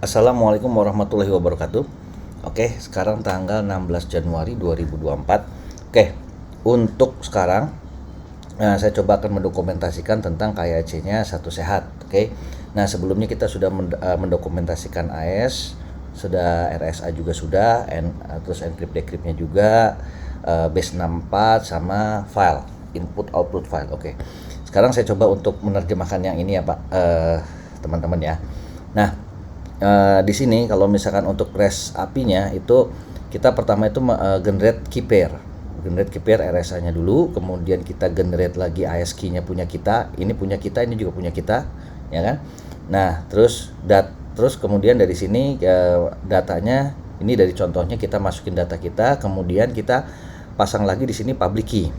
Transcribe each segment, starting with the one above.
Assalamualaikum warahmatullahi wabarakatuh. Oke, sekarang tanggal 16 Januari 2024. Oke, untuk sekarang saya coba akan mendokumentasikan tentang KYC-nya Satu Sehat. Oke. Nah, sebelumnya kita sudah mendokumentasikan AS, sudah RSA juga sudah, terus encrypt decryptnya juga, base 64 sama file, input output file. Oke. Sekarang saya coba untuk menerjemahkan yang ini ya, Pak, teman-teman ya. Nah, di sini kalau misalkan untuk REST API-nya itu kita pertama itu generate key pair RSA-nya dulu, kemudian kita generate lagi AS key-nya punya kita, ini punya kita, ini juga punya kita, ya kan? Nah, terus kemudian dari sini datanya ini dari contohnya kita masukin data kita, kemudian kita pasang lagi di sini public key.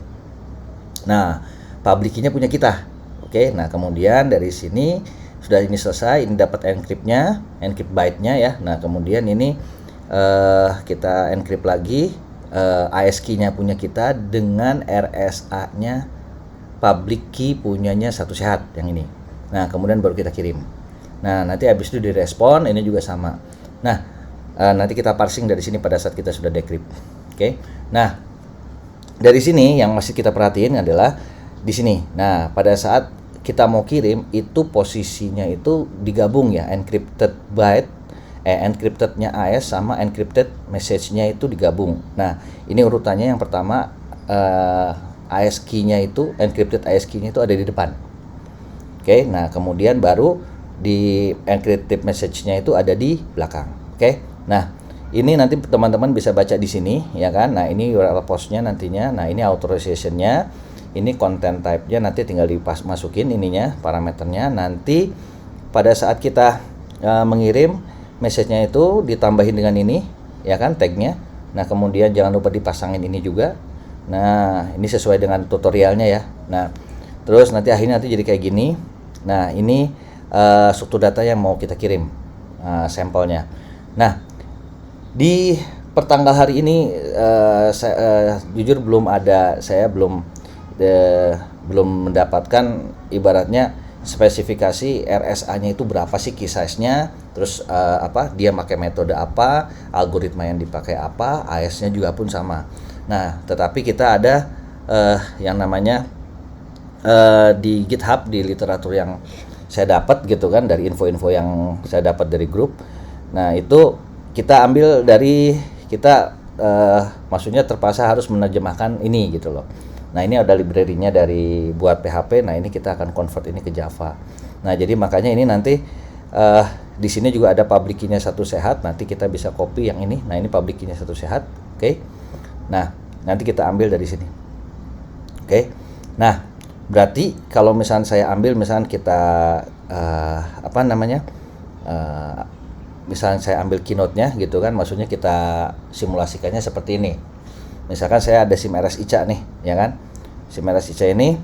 Nah, public key-nya punya kita. Oke, nah kemudian dari sini sudah ini selesai, ini dapat encrypt byte-nya ya. Nah, kemudian ini kita encrypt lagi AS key-nya punya kita dengan RSA-nya public key punyanya Satu Sehat yang ini. Nah, kemudian baru kita kirim. Nah, nanti habis itu direspon, ini juga sama. Nah, nanti kita parsing dari sini pada saat kita sudah decrypt. Oke. Nah, dari sini yang masih kita perhatiin adalah di sini. Nah, pada saat kita mau kirim itu posisinya itu digabung ya, encryptednya AS sama encrypted message-nya itu digabung. Nah, ini urutannya yang pertama AS key-nya itu, encrypted AS key-nya itu ada di depan. Oke, nah kemudian baru di encrypted message-nya itu ada di belakang. Oke. Nah, ini nanti teman-teman bisa baca di sini ya kan. Nah, ini URL postnya nantinya. Nah, ini authorization-nya. Ini content type-nya nanti tinggal masukin ininya, parameternya. Nanti pada saat kita mengirim message-nya itu ditambahin dengan ini ya kan, tag-nya. Nah, kemudian jangan lupa dipasangin ini juga. Nah, ini sesuai dengan tutorialnya ya. Nah, terus nanti akhirnya jadi kayak gini. Nah, ini struktur data yang mau kita kirim, sampelnya. Nah, di pertanggal hari ini saya jujur saya belum mendapatkan ibaratnya spesifikasi RSA-nya itu berapa sih key size-nya, terus dia pakai metode apa, algoritma yang dipakai apa, AS-nya juga pun sama. Nah, tetapi kita ada yang namanya di GitHub, di literatur yang saya dapat gitu kan, dari info-info yang saya dapat dari grup. Nah, itu kita ambil dari kita maksudnya terpaksa harus menerjemahkan ini gitu loh. Nah, ini ada library-nya dari buat PHP. Nah, ini kita akan convert ini ke Java. Nah, jadi makanya ini nanti di sini juga ada public key-nya Satu Sehat. Nanti kita bisa copy yang ini. Nah, ini public key-nya Satu Sehat. Oke. Nah, nanti kita ambil dari sini. Oke. Nah, berarti kalau misalnya saya ambil, misalnya kita misalnya saya ambil keynote-nya gitu kan, maksudnya kita simulasikannya seperti ini. Misalkan saya ada SIM RS ICA nih, ya kan? SIM RS ICA ini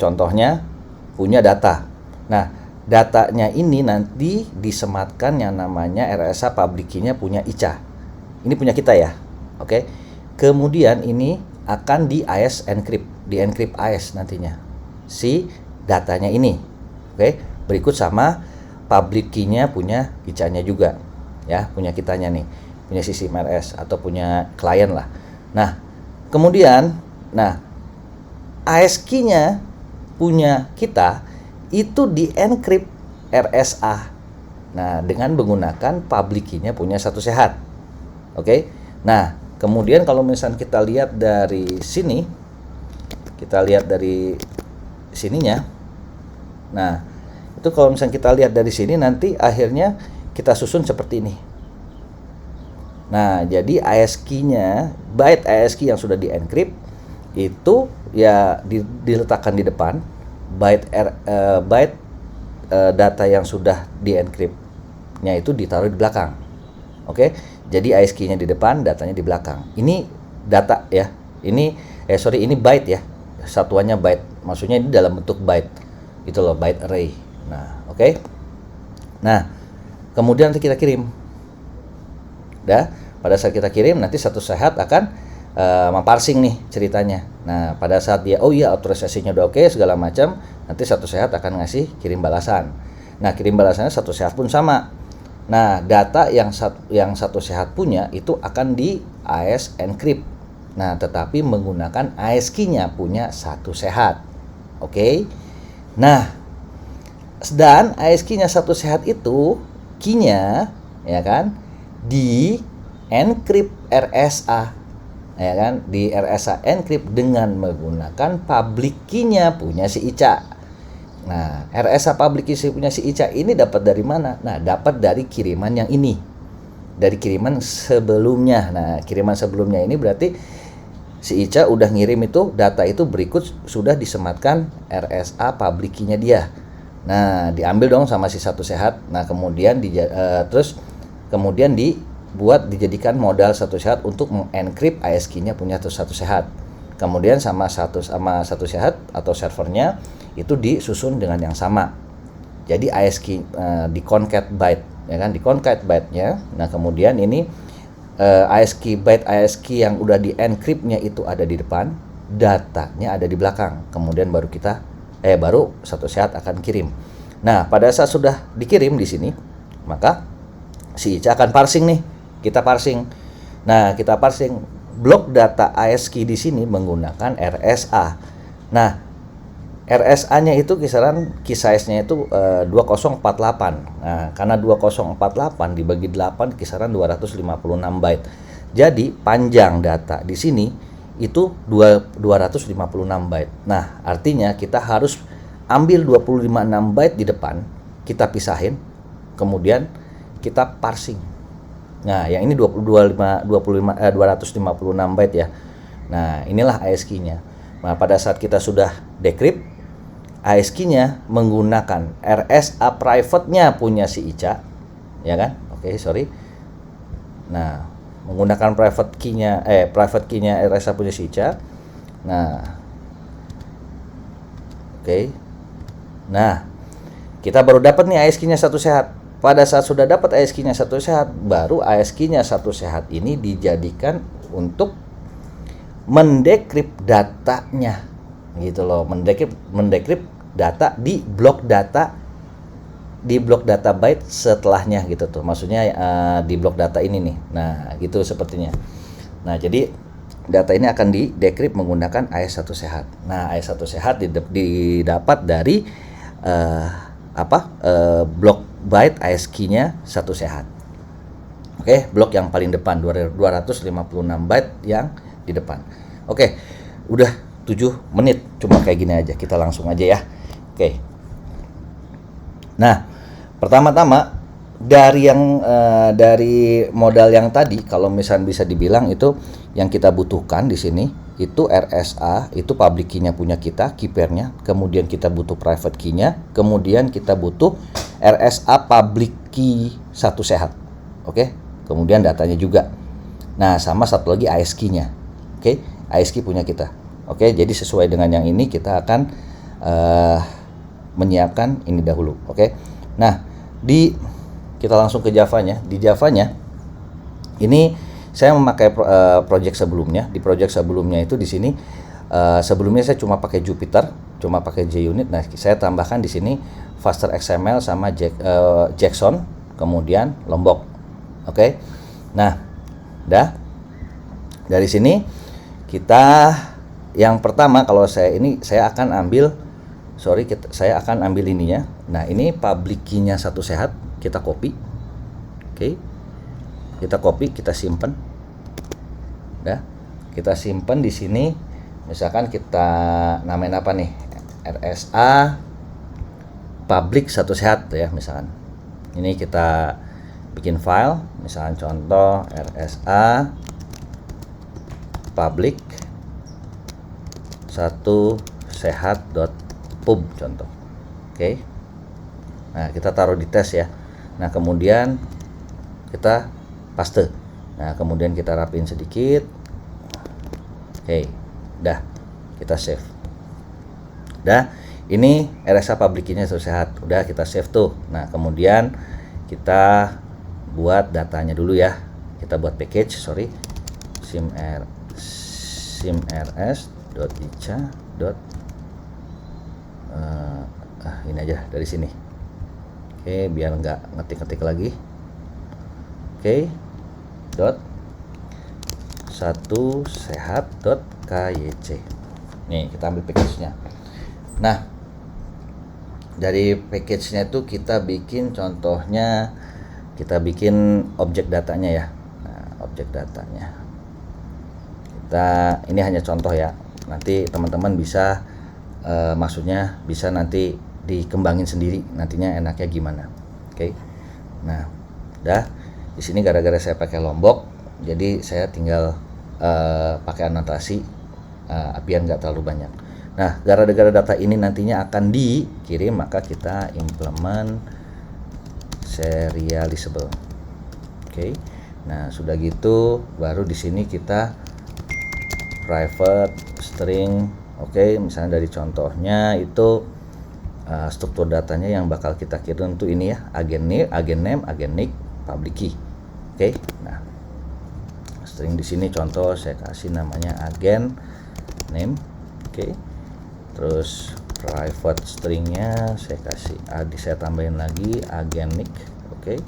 contohnya punya data. Nah, datanya ini nanti disematkan yang namanya RSA public key-nya punya ICA. Ini punya kita ya. Oke. Kemudian ini akan di encrypt AS nantinya. Si datanya ini. Oke. Berikut sama public key-nya punya ICA-nya juga. Ya, punya kitanya nih. Punya si SIM RS atau punya klien lah. Nah, kemudian, AS key-nya punya kita itu di encrypt RSA. Nah, dengan menggunakan public key-nya punya Satu Sehat. Oke. Nah, kemudian kalau misalnya kita lihat dari sini, sininya. Nah, itu kalau misalnya kita lihat dari sini nanti akhirnya kita susun seperti ini. Nah, jadi AS key-nya, byte AS key yang sudah di-encrypt itu ya diletakkan di depan, byte data yang sudah di-encrypt-nya itu ditaruh di belakang. Oke. Jadi AS key-nya di depan, datanya di belakang. Ini data ya. Ini byte ya. Satuannya byte. Maksudnya ini dalam bentuk byte. Gitu loh, byte array. Nah, oke. Nah, kemudian nanti kita kirim. Pada saat kita kirim nanti Satu Sehat akan memparsing nih ceritanya. Nah, pada saat dia autorisasinya udah oke segala macam, nanti Satu Sehat akan ngasih kirim balasan. Nah, kirim balasannya Satu Sehat pun sama. Nah, data yang satu sehat punya itu akan di AES encrypt. Nah, tetapi menggunakan AES key-nya punya satu sehat. Oke. Nah, dan AES key-nya satu sehat itu key-nya ya kan di encrypt RSA, ya kan, di RSA encrypt dengan menggunakan public key-nya punya si Ica. Nah, RSA public key punya si Ica ini dapat dari mana? Nah, dapat dari kiriman yang ini, dari kiriman sebelumnya. Nah, kiriman sebelumnya ini berarti si Ica udah ngirim itu data itu berikut sudah disematkan RSA public key-nya dia. Nah, diambil dong sama si satu sehat. Nah, kemudian terus kemudian dijadikan modal satu sehat untuk mengencrypt AES key-nya punya satu sehat. Kemudian sama satu sehat atau servernya itu disusun dengan yang sama. Jadi AES key di concat byte, ya kan, di concat byte-nya. Nah, kemudian ini AES key byte AES key yang udah di encrypt-nya itu ada di depan, datanya ada di belakang. Kemudian baru satu sehat akan kirim. Nah, pada saat sudah dikirim di sini, maka si Ica akan parsing nih. Kita parsing. Nah, kita parsing blok data AES key di sini menggunakan RSA. Nah, RSA-nya itu kisaran key size-nya itu 2048. Nah, karena 2048 dibagi 8 kisaran 256 byte. Jadi, panjang data di sini itu 256 byte. Nah, artinya kita harus ambil 256 byte di depan, kita pisahin, kemudian kita parsing. Nah, yang ini 256 byte ya. Nah, inilah AES key-nya. Nah, pada saat kita sudah decrypt, AES key-nya menggunakan RSA private-nya punya si Ica, ya kan? Oke, sorry. Nah, menggunakan private key-nya RSA punya si Ica. Nah, oke. Nah, kita baru dapat nih AES key-nya satu sehat. Pada saat sudah dapat AES key-nya satu sehat, baru AES key-nya satu sehat ini dijadikan untuk mendecrypt datanya, gitu loh. Mendecrypt data di blok data byte setelahnya gitu tuh. Maksudnya di blok data ini nih. Nah, gitu sepertinya. Nah, jadi data ini akan di decrypt menggunakan AES satu sehat. Nah, AES satu sehat didapat dari blok byte AES key-nya satu sehat. Oke, blok yang paling depan 256 byte yang di depan. Oke, udah 7 menit, cuma kayak gini aja, kita langsung aja ya. Oke. Nah, pertama-tama dari modal yang tadi, kalau misalnya bisa dibilang itu yang kita butuhkan di sini itu RSA, itu public key-nya punya kita, key pair-nya, kemudian kita butuh private key-nya, kemudian kita butuh RSA public key satu sehat. Oke, kemudian datanya juga. Nah, sama satu lagi AES key-nya. Oke, AES key punya kita. Oke, jadi sesuai dengan yang ini kita akan menyiapkan ini dahulu. Oke. Nah, kita langsung ke Java-nya. Di Java-nya ini saya memakai project sebelumnya. Di project sebelumnya itu di sini sebelumnya saya cuma pakai Jupyter, cuma pakai JUnit. Nah, saya tambahkan di sini Faster XML sama Jackson, kemudian Lombok. Oke. Nah, dari sini kita yang pertama kalau saya akan ambil ininya. Nah, ini public key-nya satu sehat, kita copy. Oke. Kita copy, kita simpan. Kita simpan di sini. Misalkan kita namain apa nih? RSA public satu sehat ya, misalkan. Ini kita bikin file, misalkan contoh RSA public satu sehat.pub contoh. Oke. Nah, kita taruh di tes ya. Nah, kemudian kita paste. Nah, kemudian kita rapiin sedikit. Oke. Kita save. Ini RSA public key-nya satu sehat. Udah, kita save tuh. Nah, kemudian kita buat datanya dulu ya. Kita buat package, simrs.ica. Ini aja dari sini. Oke, biar nggak ngetik-ngetik lagi. Oke, dot satu sehat dot kyc. Nih kita ambil package-nya. Nah, dari package-nya itu kita bikin, contohnya kita bikin objek datanya ya. Nah, objek datanya ini hanya contoh ya, nanti teman-teman bisa maksudnya bisa nanti dikembangin sendiri nantinya enaknya gimana. Oke. Nah, udah di sini gara-gara saya pakai Lombok, jadi saya tinggal pakai anotasi biar nggak terlalu banyak. Nah, gara-gara data ini nantinya akan dikirim, maka kita implement serializable. Oke. Nah, sudah gitu baru di sini kita private string. Oke, misalnya dari contohnya itu struktur datanya yang bakal kita kirim tuh ini ya, agen name, agen nick, public key. Oke. Nah, string di sini contoh saya kasih namanya agen name. Oke. Terus private stringnya saya kasih saya tambahin lagi agen nick. Oke.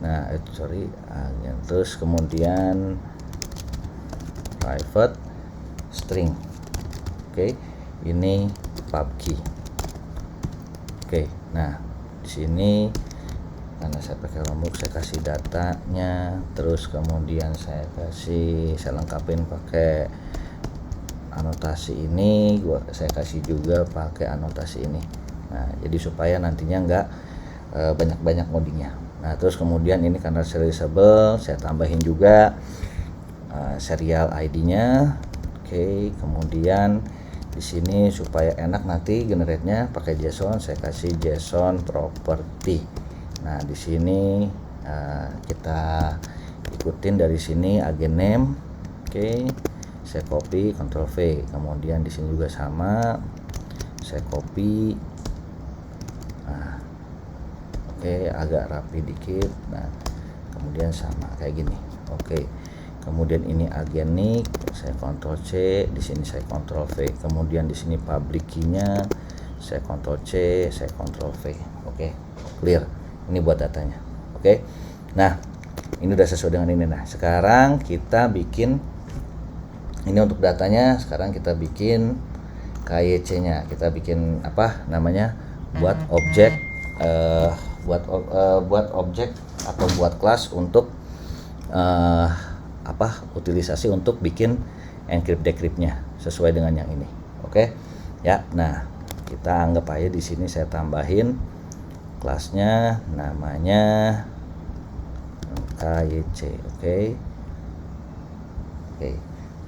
Nah, agen, terus kemudian private string. Oke, ini pub key. Oke, nah di sini karena saya pakai Lombok saya kasih datanya, terus kemudian saya lengkapin pakai anotasi ini, saya kasih juga pakai anotasi ini. Nah, jadi supaya nantinya nggak banyak-banyak codingnya. Nah, terus kemudian ini karena serializable saya tambahin juga serial ID-nya. Oke, kemudian di sini supaya enak nanti generate-nya pakai JSON, saya kasih JSON property. Nah, di sini kita ikutin dari sini agen name. Oke, saya copy Ctrl V. Kemudian di sini juga sama, saya copy. Nah, oke, agak rapi dikit. Nah, kemudian sama kayak gini. Oke. Kemudian ini agen nick, saya Ctrl C, di sini saya Ctrl V. Kemudian di sini public key-nya saya Ctrl C, saya Ctrl V. Oke, clear. Ini buat datanya. Oke. Nah, ini udah sesuai dengan ini. Nah, sekarang kita bikin ini untuk datanya. Sekarang kita bikin KYC-nya. Kita bikin apa namanya? Buat objek buat objek atau buat kelas untuk utilisasi untuk bikin encrypt decrypt-nya sesuai dengan yang ini. Oke. Ya, nah kita anggap aja di sini saya tambahin kelasnya namanya KYC. Oke. Oke.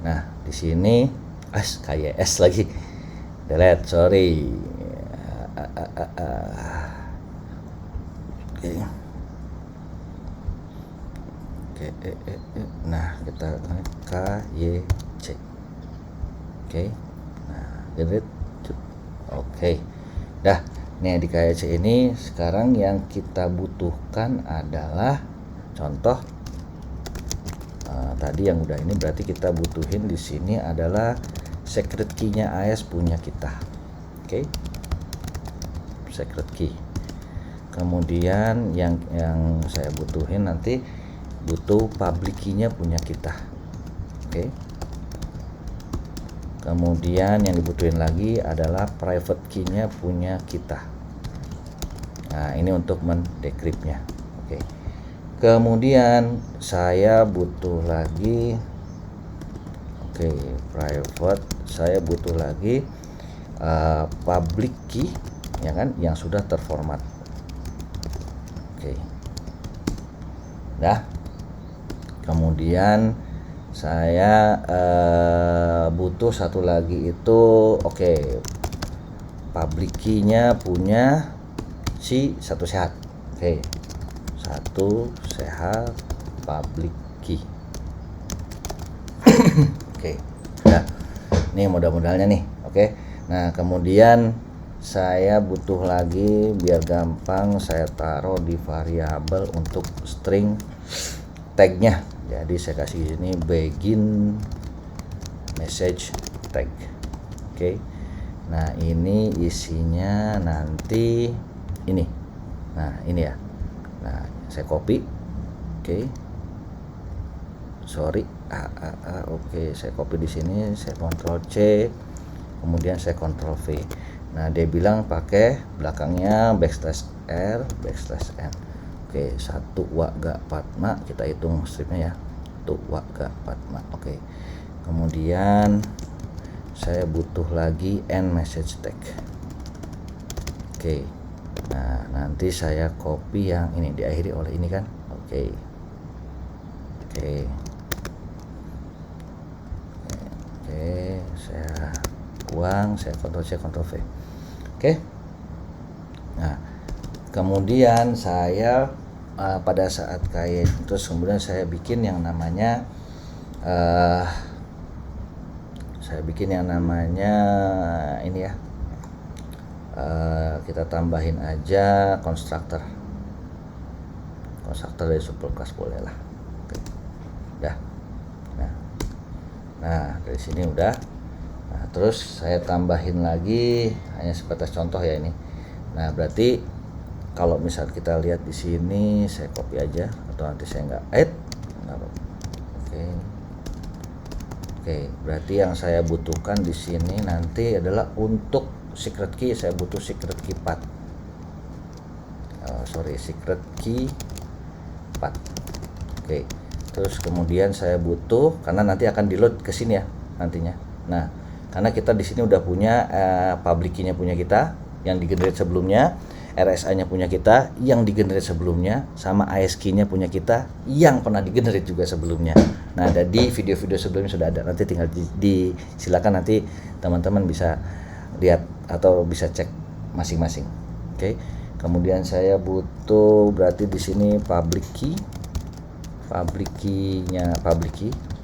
Nah, di sini KYS lagi. Delete, sorry. Oke. Nah, kita KYC. Oke. Nah, generate. Oke. Dah, nih di KYC ini sekarang yang kita butuhkan adalah contoh tadi yang udah ini, berarti kita butuhin di sini adalah secret key-nya AES punya kita. Oke. Secret key. Kemudian yang saya butuhin nanti butuh public key-nya punya kita. Oke. Kemudian yang dibutuhin lagi adalah private key-nya punya kita. Nah, ini untuk mendecrypt-nya. Oke. Kemudian saya butuh lagi private, saya butuh lagi public key ya kan yang sudah terformat. Oke. Dah. Kemudian saya butuh satu lagi itu public key-nya punya si satu sehat. Oke. Satu sehat public key. Oke. Nah, ini modal-modalnya nih. Oke. Nah, kemudian saya butuh lagi biar gampang saya taruh di variabel untuk string tag-nya. Jadi saya kasih ini begin message tag. Oke. Nah, ini isinya nanti ini. Nah, ini ya. Nah, saya copy. Oke. sorry, oke, saya copy di sini, saya Ctrl C, kemudian saya Ctrl V. Nah, dia bilang pakai belakangnya backslash R backslash N. Oke, 1 Wagga Padma, kita hitung stripnya ya, 1 Wagga Padma. Oke, kemudian saya butuh lagi end message tag. Oke, nah nanti saya copy yang ini, diakhiri oleh ini kan. Oke, saya buang, saya Ctrl C Ctrl V. Oke, nah kemudian saya pada saat kayak terus kemudian saya bikin yang namanya ini ya, kita tambahin aja konstruktor dari superclass boleh lah. Oke, udah. Nah dari sini udah. Nah, terus saya tambahin lagi hanya sebatas contoh ya ini. Nah, berarti kalau misal kita lihat di sini, saya copy aja atau nanti saya nggak add. Oke, berarti yang saya butuhkan di sini nanti adalah untuk secret key, saya butuh secret key path. Secret key path. Oke. Terus kemudian saya butuh, karena nanti akan di load ke sini ya nantinya. Nah, karena kita di sini udah punya public key-nya punya kita yang digenerate sebelumnya, RSA-nya punya kita yang digenerate sebelumnya, sama ASCII-nya punya kita yang pernah digenerate juga sebelumnya. Nah, ada di video-video sebelumnya sudah ada. Nanti tinggal silakan nanti teman-teman bisa lihat atau bisa cek masing-masing. Oke. Kemudian saya butuh berarti di sini public key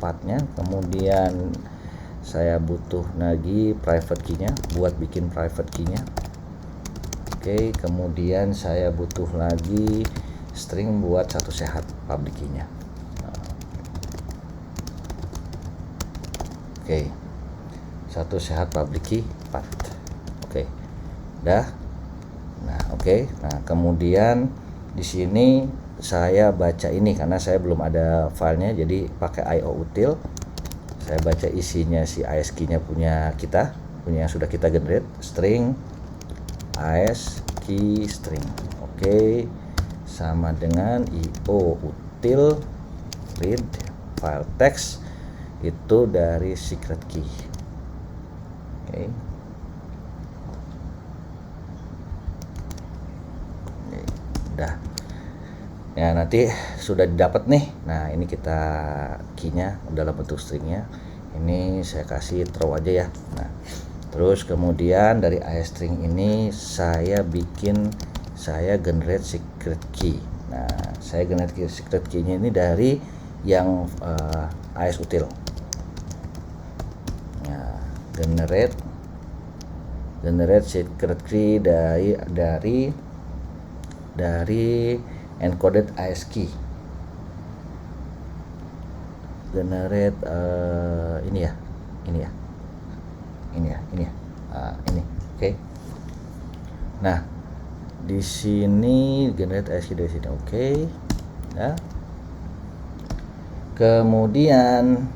path-nya, kemudian saya butuh lagi private key-nya buat bikin private key-nya. Oke, kemudian saya butuh lagi string buat satu sehat public key-nya. Oke, satu sehat public key path. Oke, dah. Nah, oke. Nah, kemudian di sini saya baca ini karena saya belum ada filenya, jadi pakai IO util. Saya baca isinya si ASCII-nya punya kita, punya yang sudah kita generate, string ASCII string. Oke, sama dengan IO util read file text itu dari secret key. Oke. Udah. Ya, nanti sudah didapat nih. Nah, ini kita key-nya dalam bentuk stringnya. Ini saya kasih throw aja ya. Nah, terus kemudian dari AS string ini saya generate secret key. Nah, saya generate secret key-nya ini dari yang AS util. Nah, generate secret key dari encoded ASCII. Generate ini ya. Oke. Nah, di sini generate ASCII dari sini. Oke. Ya. Kemudian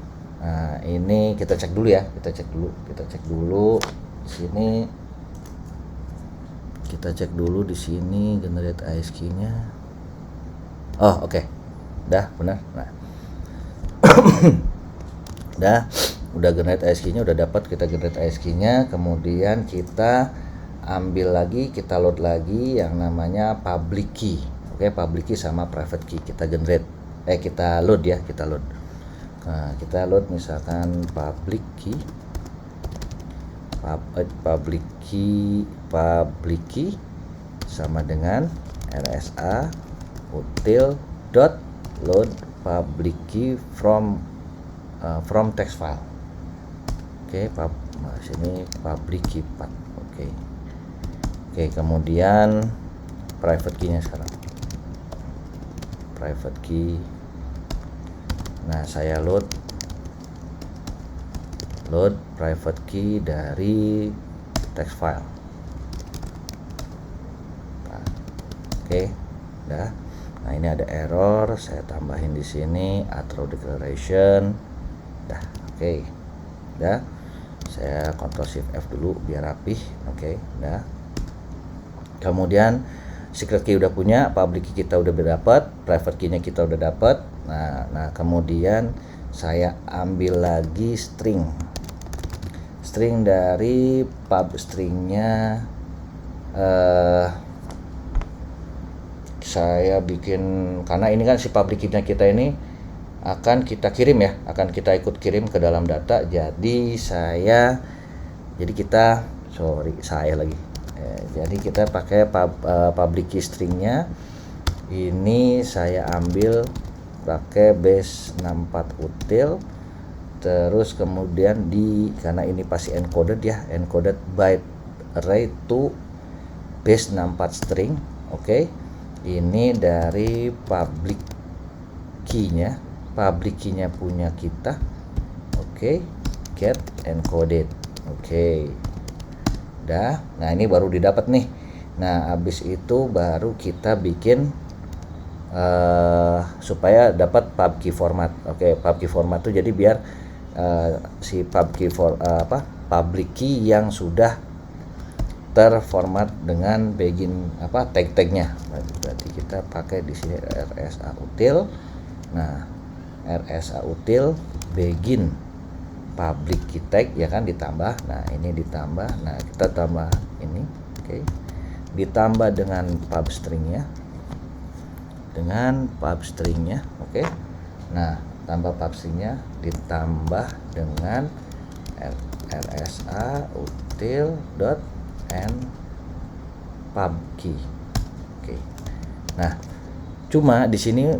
ini kita cek dulu ya. Kita cek dulu di sini. Kita cek dulu di sini generate ASCII-nya. Oh, oke. Udah benar. Nah. udah generate ASCII-nya, udah dapat, kita generate ASCII-nya, kemudian kita ambil lagi, kita load lagi yang namanya public key. Oke, public key sama private key kita generate. Kita load ya, kita load. Nah, kita load misalkan public key sama dengan RSA util dot load public key from text file. Oke, sini public key path. Oke, kemudian private key-nya sekarang. Private key. Nah, saya load private key dari text file. Nah, oke, udah. Nah, ini ada error, saya tambahin di sini auto declaration. Dah, oke. Dah. Saya Ctrl Shift F dulu biar rapih. Oke, dah. Kemudian secret key udah punya, public key kita udah dapat, private key-nya kita udah dapat. Nah, kemudian saya ambil lagi string dari pub stringnya. Saya bikin, karena ini kan si public key-nya kita ini akan kita kirim ya, akan kita ikut kirim ke dalam data. Jadi kita pakai public key stringnya ini saya ambil pakai base 64 util, terus kemudian karena ini pasti encoded ya, encoded byte array to base 64 string. Oke. Ini dari public key-nya punya kita. Oke, get encoded. Oke. Dah. Nah, ini baru didapat nih. Nah, habis itu baru kita bikin supaya dapat pub key format. Oke, pub key format tuh jadi biar si public key yang sudah terformat dengan begin tag-tagnya. Berarti kita pakai di sini RSA util. Nah, RSA util begin public key tag ya kan, ditambah. Nah, ini ditambah. Nah, kita tambah ini. Oke. Ditambah dengan pub stringnya. Oke. Nah, tambah pub stringnya ditambah dengan RSA util dot and pub key. Oke. Nah, cuma di sini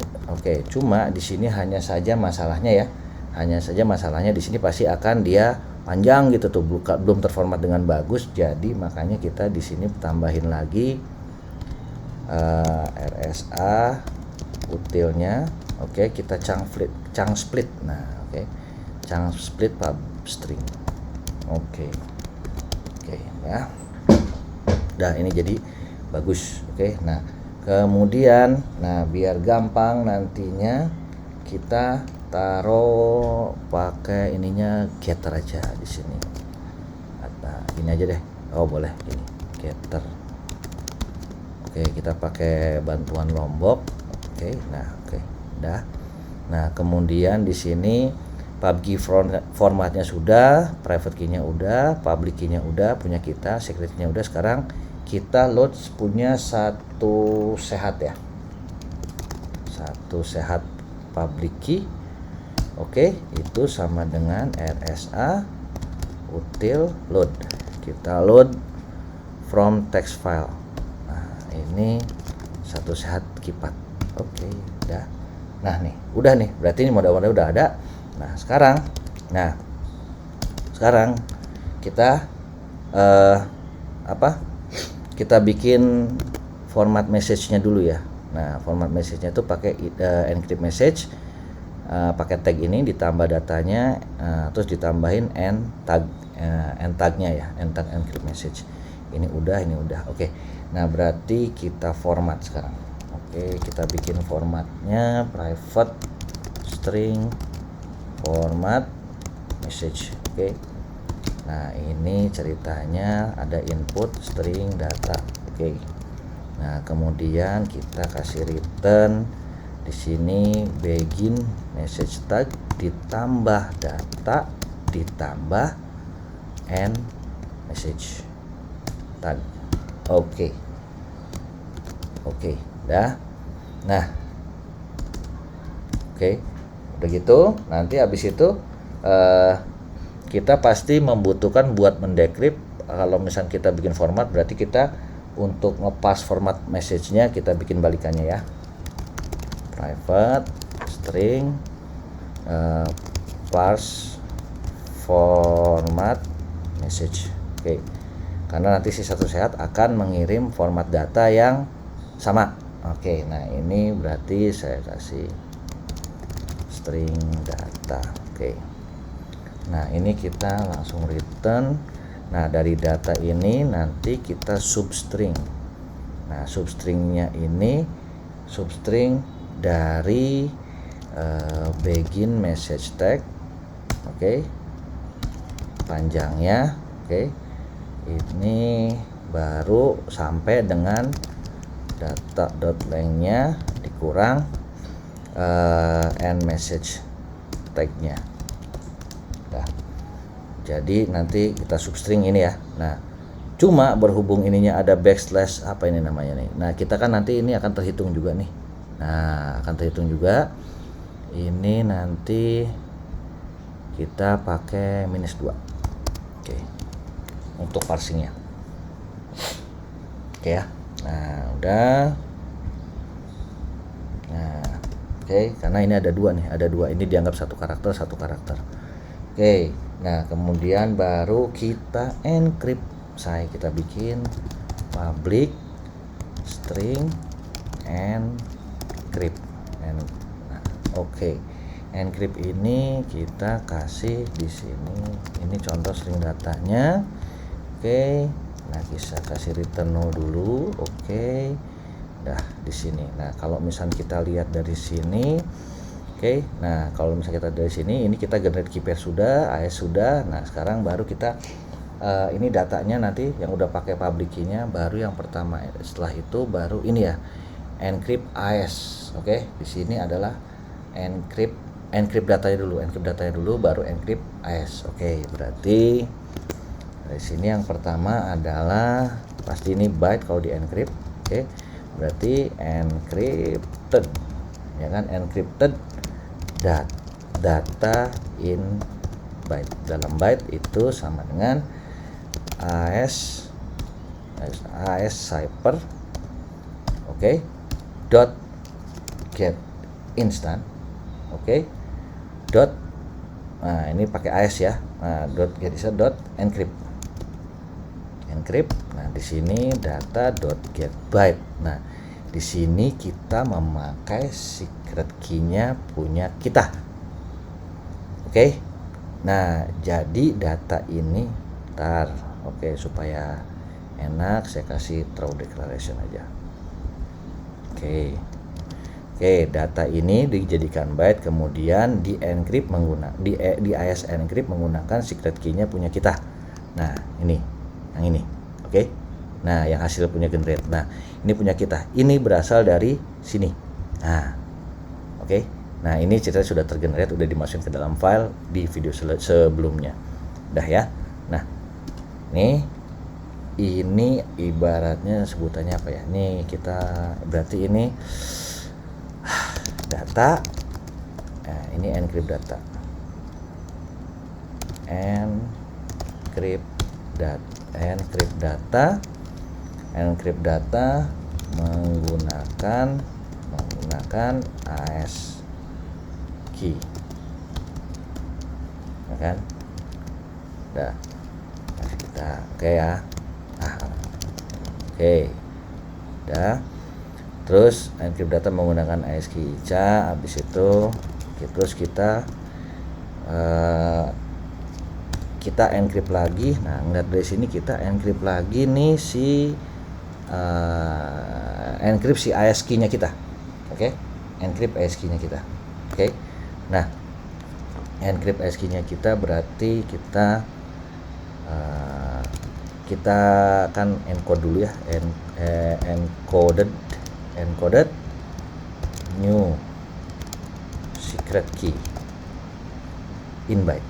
hanya saja masalahnya di sini pasti akan dia panjang gitu tuh, belum terformat dengan bagus. Jadi makanya kita di sini tambahin lagi RSA utilnya. Oke, kita chunk split. Nah, oke. Chunk split pub string. Oke, ya. Dah, ini jadi bagus. Oke. Nah, kemudian biar gampang nantinya kita taruh pakai ininya getter aja di sini. Nah, ini aja deh. Oh, boleh ini getter. Oke, kita pakai bantuan Lombok. Oke. Dah. Nah, kemudian di sini pub key formatnya sudah, private key-nya udah, public key-nya udah punya kita, secret key-nya udah. Sekarang kita load punya satu sehat public key. Oke, itu sama dengan RSA util load. Kita load from text file. Nah, ini satu sehat kipat. Oke, udah. Nah, nih, udah nih. Berarti ini modal-modal udah ada. Nah, sekarang kita kita bikin format message-nya dulu ya. Nah, format message-nya itu pakai encrypt message, pakai tag ini ditambah datanya, terus ditambahin end tag-nya ya, end tag encrypt message. Ini udah. Oke. Nah, berarti kita format sekarang. Oke, kita bikin formatnya private string format message. Oke. Nah, ini ceritanya ada input string data. Oke. Nah, kemudian kita kasih return di sini begin message tag ditambah data ditambah end message tag. Oke, dah. Nah, oke, udah gitu. Nanti habis itu kita pasti membutuhkan buat mendecrypt. Kalau misalnya kita bikin format, berarti kita untuk ngepas format message-nya kita bikin balikannya ya. Private string parse format message. Oke. Karena nanti si satu sehat akan mengirim format data yang sama. Oke, nah ini berarti saya kasih string data. Oke. Nah, ini kita langsung return. Nah, dari data ini nanti kita substring. Nah, substringnya ini substring dari begin message tag, oke, panjangnya, oke, ini baru sampai dengan data.length-nya dikurang end message tag-nya. Nah, jadi nanti kita substring ini ya. Nah, cuma berhubung ininya ada backslash apa ini namanya nih. Nah, kita kan nanti ini akan terhitung juga nih. Nah, akan terhitung juga. Ini nanti kita pakai -2. Oke. Untuk parsingnya. Oke ya. Nah, udah. Nah, oke, karena ini ada dua nih, ada dua. Ini dianggap satu karakter. Oke. Nah, kemudian baru kita encrypt. Kita bikin public string encrypt. Oke. Encrypt ini kita kasih di sini. Ini contoh string datanya. Oke. Nah, kita kasih return no dulu. Oke. Dah di sini. Nah, kalau misalnya kita lihat dari sini, oke. Nah, kalau misalnya kita dari sini, ini kita generate key pair sudah, AS sudah. Nah, sekarang baru kita ini datanya nanti yang udah pakai public key-nya, baru yang pertama. Setelah itu baru ini ya, encrypt AS. Oke. Di sini adalah encrypt datanya dulu, baru encrypt AS. Oke, berarti dari sini yang pertama adalah pasti ini byte kalau di encrypt. Oke, berarti encrypted, ya kan, encrypted data in byte. Dalam byte itu sama dengan AS cipher, oke, dot get instant. Oke, dot, nah ini pakai AS ya. Nah, dot get instant dot encrypt. Nah, di sini data dot get byte. Nah, di sini kita memakai secret key-nya punya kita. Oke. Nah, jadi data ini oke, supaya enak saya kasih throw declaration aja. Oke, data ini dijadikan byte, kemudian di encrypt di AS encrypt menggunakan secret key-nya punya kita. Nah, ini yang ini. Oke. Nah, yang hasil punya generate. Nah, ini punya kita. Ini berasal dari sini. Nah, oke. Nah, ini ceritanya sudah tergenerate, udah dimasukin ke dalam file di video sebelumnya. Udah ya. Nah, ini ibaratnya sebutannya apa ya? Nih kita berarti ini data. Nah, ini encrypt data. Encrypt data menggunakan AS key, ya kan? Dah, kita oke ya. Oke, dah. Terus encrypt data menggunakan AS key ICA. Habis itu terus kita encrypt lagi. Nah, ngeliat dari sini kita encrypt lagi nih encrypt si AS key-nya kita. Oke. Encrypt AS key-nya kita. Oke. Nah, encrypt AS key-nya kita berarti kita kan encode dulu ya. Encoded new secret key in byte.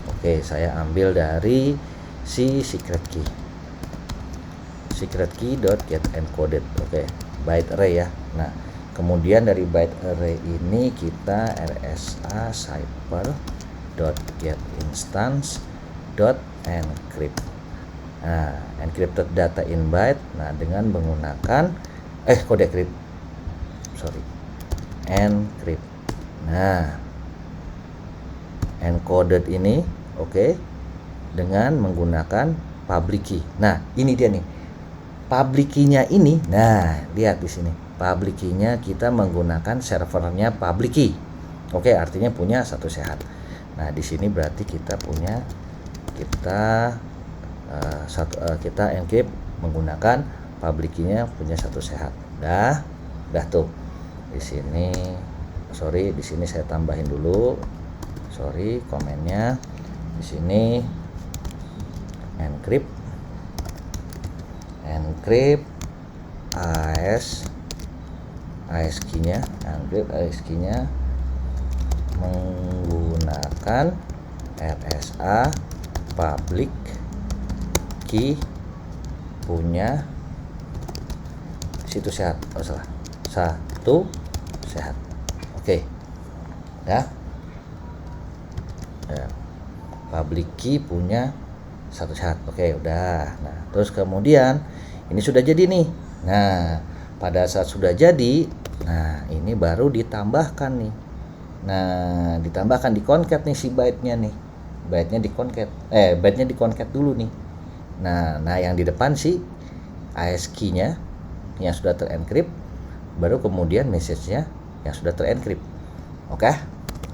Oke, saya ambil dari si secret key dot get encoded. Oke, byte array ya. Nah, kemudian dari byte array ini kita RSA cipher dot get instance dot encrypt. Nah, encrypted data in byte. Nah, dengan menggunakan kode encrypt. Nah, encoded ini oke, dengan menggunakan public key. Nah, ini dia nih. Public key-nya ini. Nah, lihat di sini. Public key-nya kita menggunakan servernya public key. Oke, artinya punya satu sehat. Nah, di sini berarti kita encrypt menggunakan public key-nya punya satu sehat. Udah tuh. Di sini sorry, di sini saya tambahin dulu. Sorry, komennya. Di sini encrypt AS key-nya, encrypt AS key-nya menggunakan RSA public key punya situs sehat. Oh salah, satu sehat. Oke, ya. Public key punya satu sehat. Oke, udah. Nah, terus kemudian ini sudah jadi nih. Nah, pada saat sudah jadi, nah ini baru ditambahkan nih. Nah, ditambahkan di concat nih si byte-nya nih. Byte-nya di concat dulu nih. Nah yang di depan si AS key-nya yang sudah terencrypt, baru kemudian message-nya yang sudah terencrypt. Oke?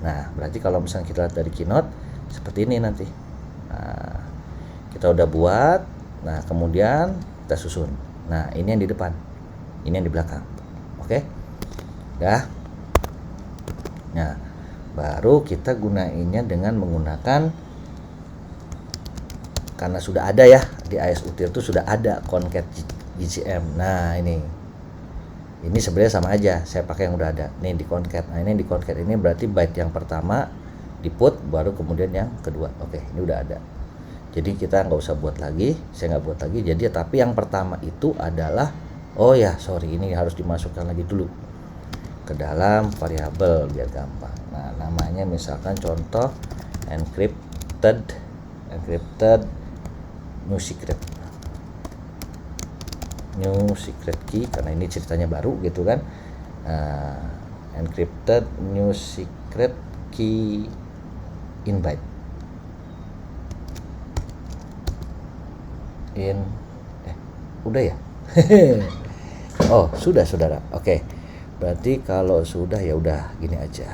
Nah, berarti kalau misalnya kita lihat dari keynote seperti ini nanti. Nah, kita udah buat, nah kemudian kita susun. Nah, ini yang di depan, ini yang di belakang. Oke? Ya. Nah, baru kita gunainnya dengan menggunakan, karena sudah ada ya di AS util itu sudah ada concat GCM. Nah, ini sebenarnya sama aja, saya pakai yang udah ada. Nih di concat. Nah, ini di concat ini berarti byte yang pertama di put, baru kemudian yang kedua. Oke, ini udah ada. Jadi kita nggak usah buat lagi, saya nggak buat lagi. Jadi tapi yang pertama itu adalah, oh ya sorry, ini harus dimasukkan lagi dulu ke dalam variabel biar gampang. Nah, namanya misalkan contoh encrypted new secret key, karena ini ceritanya baru gitu kan. Encrypted new secret key in byte udah ya. Oh sudah saudara. Oke, berarti kalau sudah ya udah gini aja,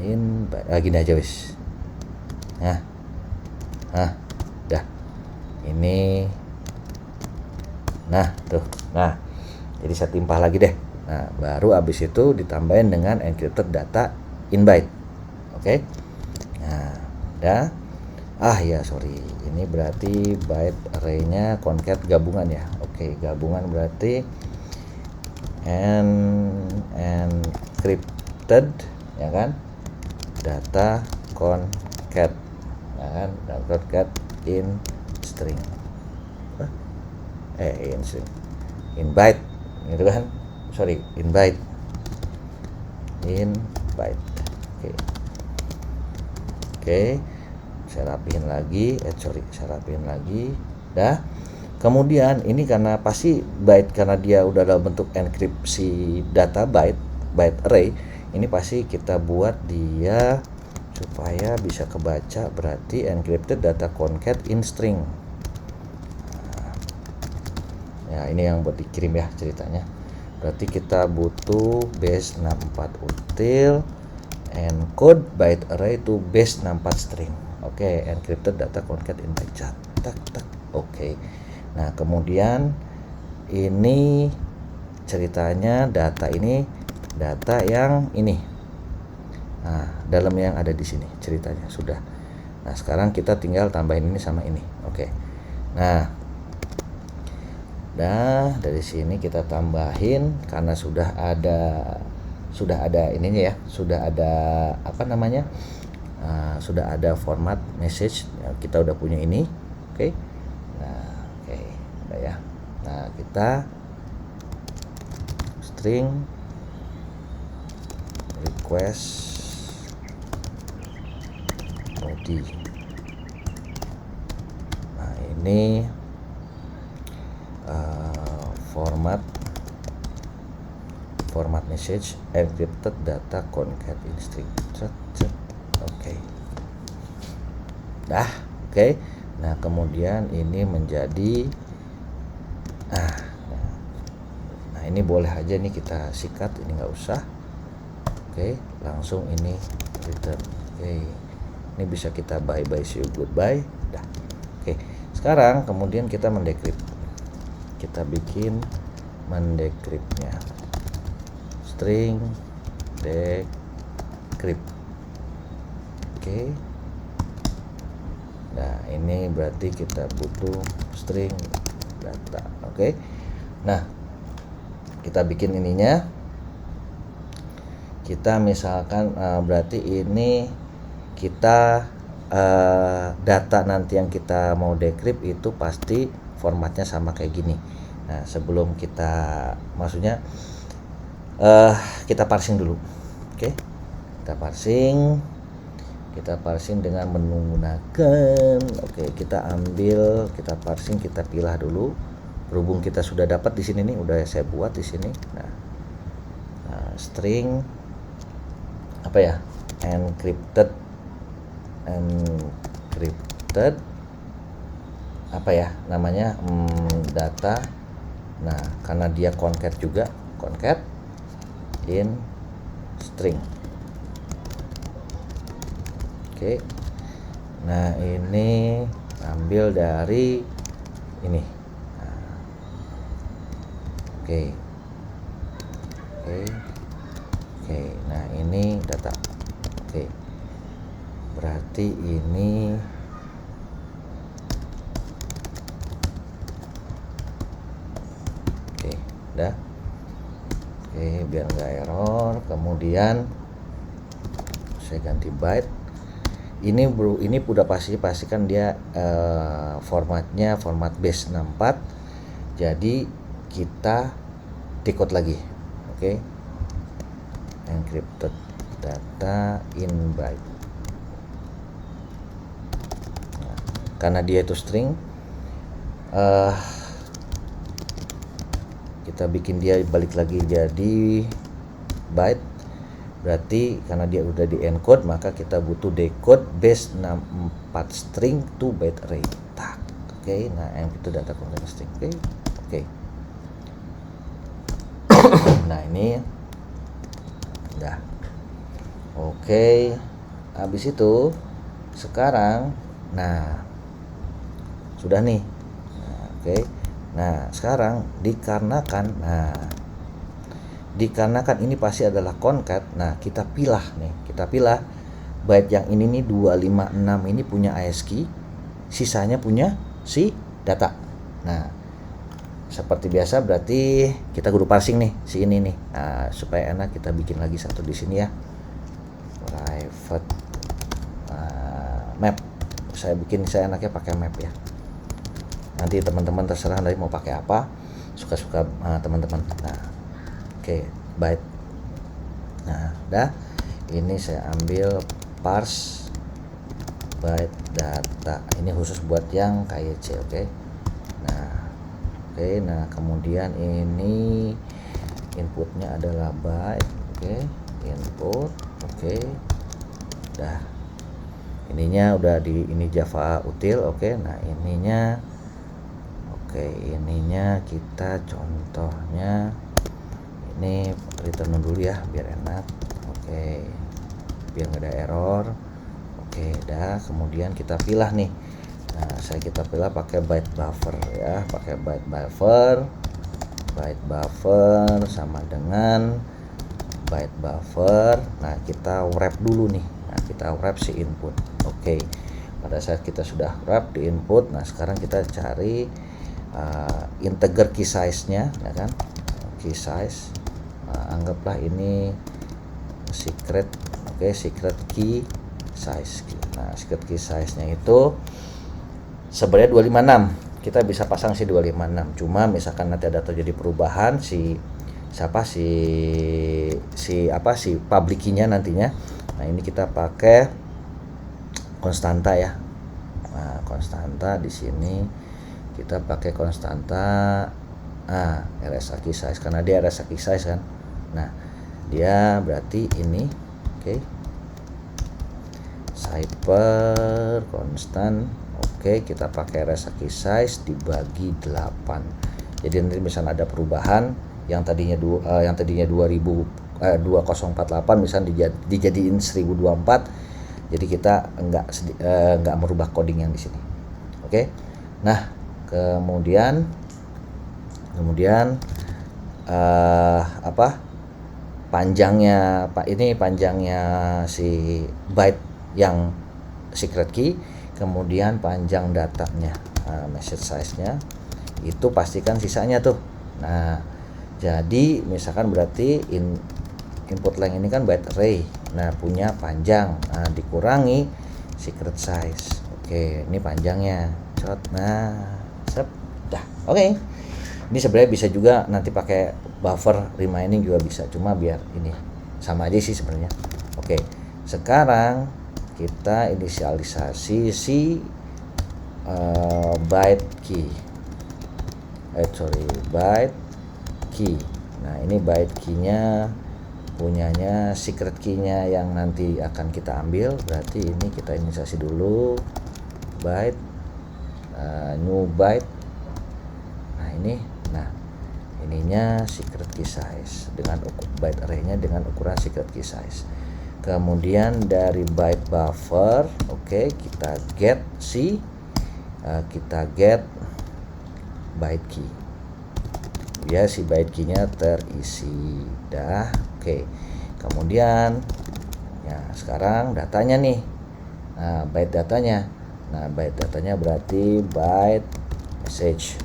invite gini aja wis. Nah dah ini. Nah tuh, nah jadi saya timpah lagi deh. Nah baru abis itu ditambahin dengan encrypted data in byte. Oke. Nah udah. Ya sorry, ini berarti byte array-nya concat gabungan ya. Oke, gabungan berarti encrypted ya kan, data concat ya kan, dan concat in string in byte gitu kan, sorry in byte. Oke. Saya rapihin lagi, dah. Kemudian ini karena pasti byte, karena dia udah dalam bentuk enkripsi data byte array, ini pasti kita buat dia supaya bisa kebaca, berarti encrypted data concat in string. Ya ini yang buat dikirim ya ceritanya. Berarti kita butuh base 64 util encode byte array to base 64 string. Oke, encrypted data concat in byte chat. Oke. Nah, kemudian ini ceritanya data ini data yang ini. Nah, dalam yang ada di sini ceritanya sudah. Nah, sekarang kita tinggal tambahin ini sama ini. Oke. Nah, dari sini kita tambahin karena sudah ada ininya ya, sudah ada apa namanya? Sudah ada format message ya, kita udah punya ini. Oke. Udah ya. Nah, kita string request OD. Nah, ini format message encrypted data concat in string. Oke. Oke. Nah, kemudian ini menjadi nah ini boleh aja nih kita sikat, ini nggak usah. Oke, langsung ini return. Oke. Ini bisa kita bye see you goodbye. Oke. Sekarang kemudian kita mendecrypt. kita bikin mendecryptnya, string decrypt. Oke. Nah, ini berarti kita butuh string data. Oke. Nah, kita bikin ininya. Kita misalkan berarti ini kita data nanti yang kita mau decrypt itu pasti formatnya sama kayak gini. Nah, sebelum kita maksudnya kita parsing dulu. Oke. Kita parsing dengan menggunakan kita ambil, kita parsing, kita pilah dulu. Berhubung kita sudah dapat di sini nih, udah saya buat di sini. Nah, string apa ya? encrypted apa ya namanya, data. Nah, karena dia concat juga, concat in string. Oke. Nah, ini ambil dari ini. Nah, oke. Nah, ini data. Oke. Berarti ini udah. Biar nggak error. Kemudian saya ganti byte. Ini udah pastikan dia formatnya format base 64. Jadi kita decode lagi. Oke. Encrypted data in byte. Nah, karena dia itu string, kita bikin dia balik lagi jadi byte. Berarti karena dia udah di encode, maka kita butuh decode base 64 string to byte array. Oke. Nah, yang itu data content string. Oke. Nah, ini udah. Oke. Habis itu sekarang sudah nih. Oke. Nah, sekarang dikarenakan ini pasti adalah concat. Nah, kita pilah byte yang ini nih 256 ini punya ASCII, sisanya punya si data. Nah, seperti biasa berarti kita kudu parsing nih si ini nih. Nah, supaya enak kita bikin lagi satu di sini ya. Private map. Saya enaknya pakai map ya. Nanti teman-teman terserah nanti mau pakai apa, suka-suka teman-teman. Nah, oke, byte. Nah, udah. Ini saya ambil parse byte data. Ini khusus buat yang KYC, oke. Nah, kemudian ini inputnya adalah byte, oke. Input, oke. Udah. Ininya udah ini Java util, oke. Nah, ininya kita contohnya ini return dulu ya biar enak. Oke. Biar nggak ada error. Oke, dah. Kemudian kita pilah nih. Nah, kita pilah pakai byte buffer ya, pakai byte buffer sama dengan byte buffer. Nah, kita wrap dulu nih. Nah, kita wrap si input. Oke. Pada saat kita sudah wrap di input, nah sekarang kita cari integer key size-nya, ya kan? Key size. Anggaplah ini secret, oke, secret key size. Nah, secret key size-nya itu sebenarnya 256. Kita bisa pasang si 256. Cuma misalkan nanti ada terjadi perubahan si public key-nya nantinya. Nah, ini kita pakai konstanta ya. Nah, konstanta di sini kita pakai konstanta RSA key size karena dia RSA key size kan. Nah, dia berarti ini oke. Cipher constant. Oke, kita pakai RSA key size dibagi 8. Jadi nanti misalnya ada perubahan yang tadinya 204 2,048 misalnya dijadiin 1024. Jadi kita enggak merubah coding yang di sini. Oke. Nah, kemudian Kemudian panjangnya si byte yang secret key, kemudian panjang datanya, message size-nya itu pastikan sisanya tuh. Nah, jadi misalkan berarti input length ini kan byte array, nah punya panjang, dikurangi secret size. Oke, ini panjangnya, nah dah. Oke. Ini sebenarnya bisa juga nanti pakai buffer remaining juga bisa, cuma biar ini sama aja sih sebenarnya. Oke, sekarang kita inisialisasi si byte key. Byte key. Nah, ini byte key-nya punyanya secret key-nya yang nanti akan kita ambil. Berarti ini kita inisialisasi dulu byte, new byte. Nah, ininya secret key size dengan byte array-nya dengan ukuran secret key size. Kemudian dari byte buffer, kita get byte key. Ya, si byte key-nya terisi. Dah, oke. Kemudian ya sekarang datanya nih. Nah, byte datanya. Nah, byte datanya berarti byte message.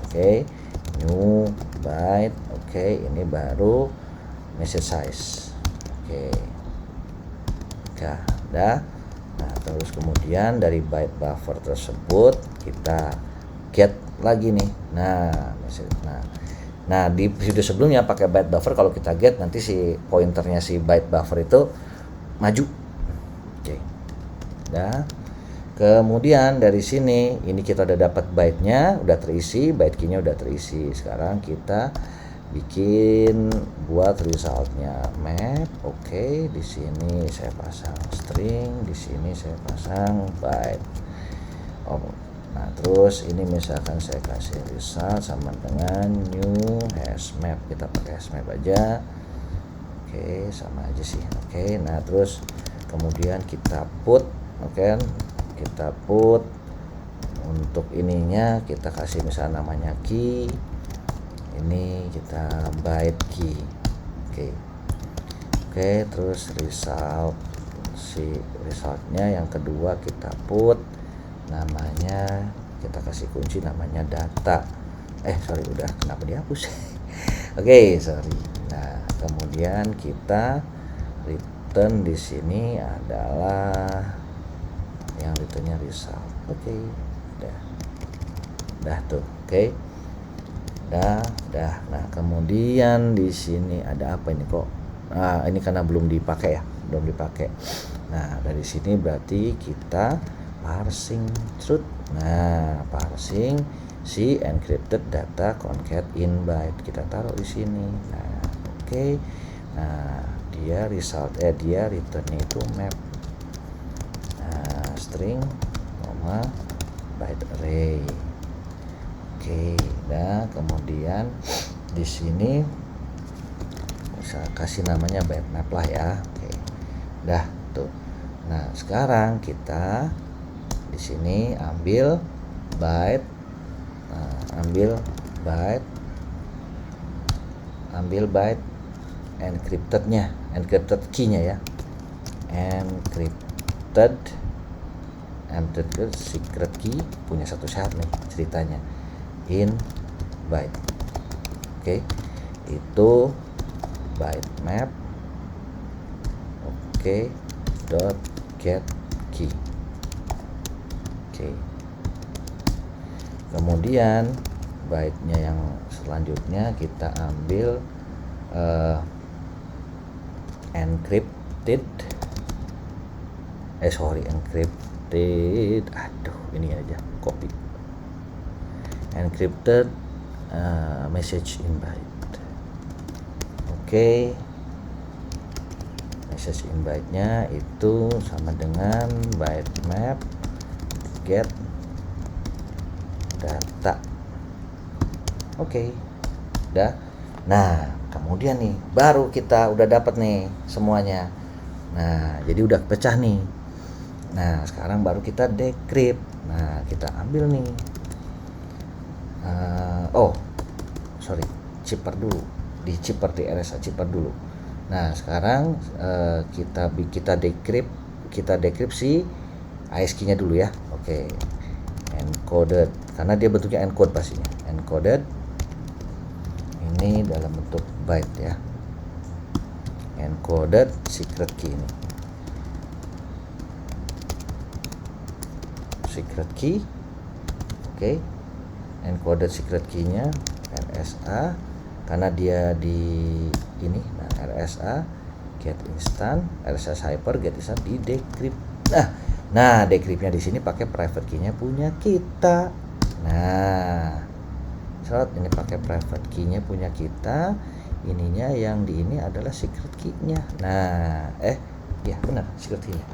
New byte. Ini baru message size. Dah. Nah, terus kemudian dari byte buffer tersebut kita get lagi nih. Nah, di video sebelumnya pakai byte buffer, kalau kita get nanti si pointernya si byte buffer itu maju. Dah. Kemudian dari sini ini kita udah dapat byte-nya, udah terisi, byte key-nya udah terisi. Sekarang kita buat result-nya map. Di sini saya pasang string, di sini saya pasang byte. Nah, terus ini misalkan saya kasih result sama dengan new hashmap. Kita pakai hashmap aja. Sama aja sih. Nah, terus kemudian kita put, kita put untuk ininya kita kasih misalnya namanya key, ini kita byte key. Terus resultnya yang kedua kita put namanya, kita kasih kunci namanya data. Udah kenapa dihapus? Sorry. Nah, kemudian kita return di sini adalah yang returnnya result. Dah tuh. Dah. Nah, kemudian di sini ada apa ini kok? Nah, ini karena belum dipakai. Nah, dari sini berarti kita parsing truth. Nah, parsing si encrypted data concat in byte kita taruh di sini. Nah, Nah, dia returnnya itu map. String, byte array. Nah, kemudian di sini bisa kasih namanya byte map lah ya. Dah tuh. Nah, sekarang kita di sini ambil byte encrypted key-nya ya. Encrypted secret key punya satu syarat nih ceritanya, in byte. Itu byte map dot get key. Kemudian byte-nya yang selanjutnya kita ambil encrypted ini aja copy encrypted message in byte. Message in byte-nya itu sama dengan byte map get data. Dah. Nah, kemudian nih baru kita udah dapat nih semuanya. Nah, jadi udah pecah nih. Nah, sekarang baru kita decrypt. Nah, kita ambil nih Chipper dulu, di chipper, di RSA chipper dulu. Nah sekarang kita dekripsi ASCII nya dulu ya. Oke, encoded, karena dia bentuknya encode pastinya, encoded ini dalam bentuk byte ya, encoded secret key ini, secret key. Oke, encoded secret key-nya RSA, karena dia di ini, nah RSA get instant, RSA cipher get instant di decrypt. Nah decryptnya di sini pakai private key-nya punya kita. Nah ini pakai private key-nya punya kita, ininya yang di ini adalah secret key-nya. Nah ya benar, secret key-nya.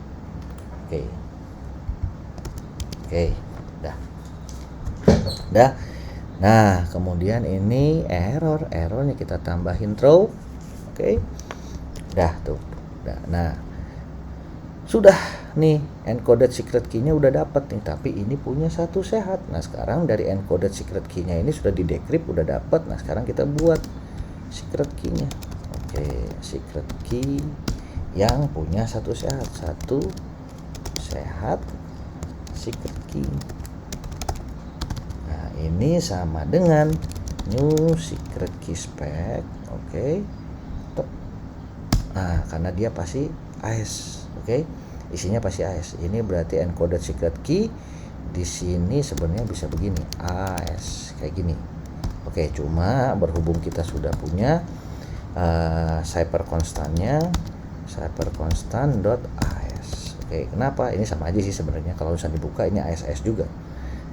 Oke, dah. Nah kemudian ini errornya kita tambahin throw. Oke, dah tuh. Nah sudah nih, encoded secret key-nya udah dapat nih, tapi ini punya satu sehat. Nah sekarang dari encoded secret key-nya ini sudah di decrypt, udah dapat. Nah sekarang kita buat secret key-nya. Oke, secret key yang punya satu sehat secret key. Nah ini sama dengan new secret key spec. Oke, nah karena dia pasti AES. Oke, isinya pasti AES. Ini berarti encoded secret key di sini sebenarnya bisa begini, AES kayak gini. Oke, cuma berhubung kita sudah punya cipher constantnya, cipher constant.AES. Oke, kenapa? Ini sama aja sih sebenarnya, kalau misalnya dibuka ini AES juga.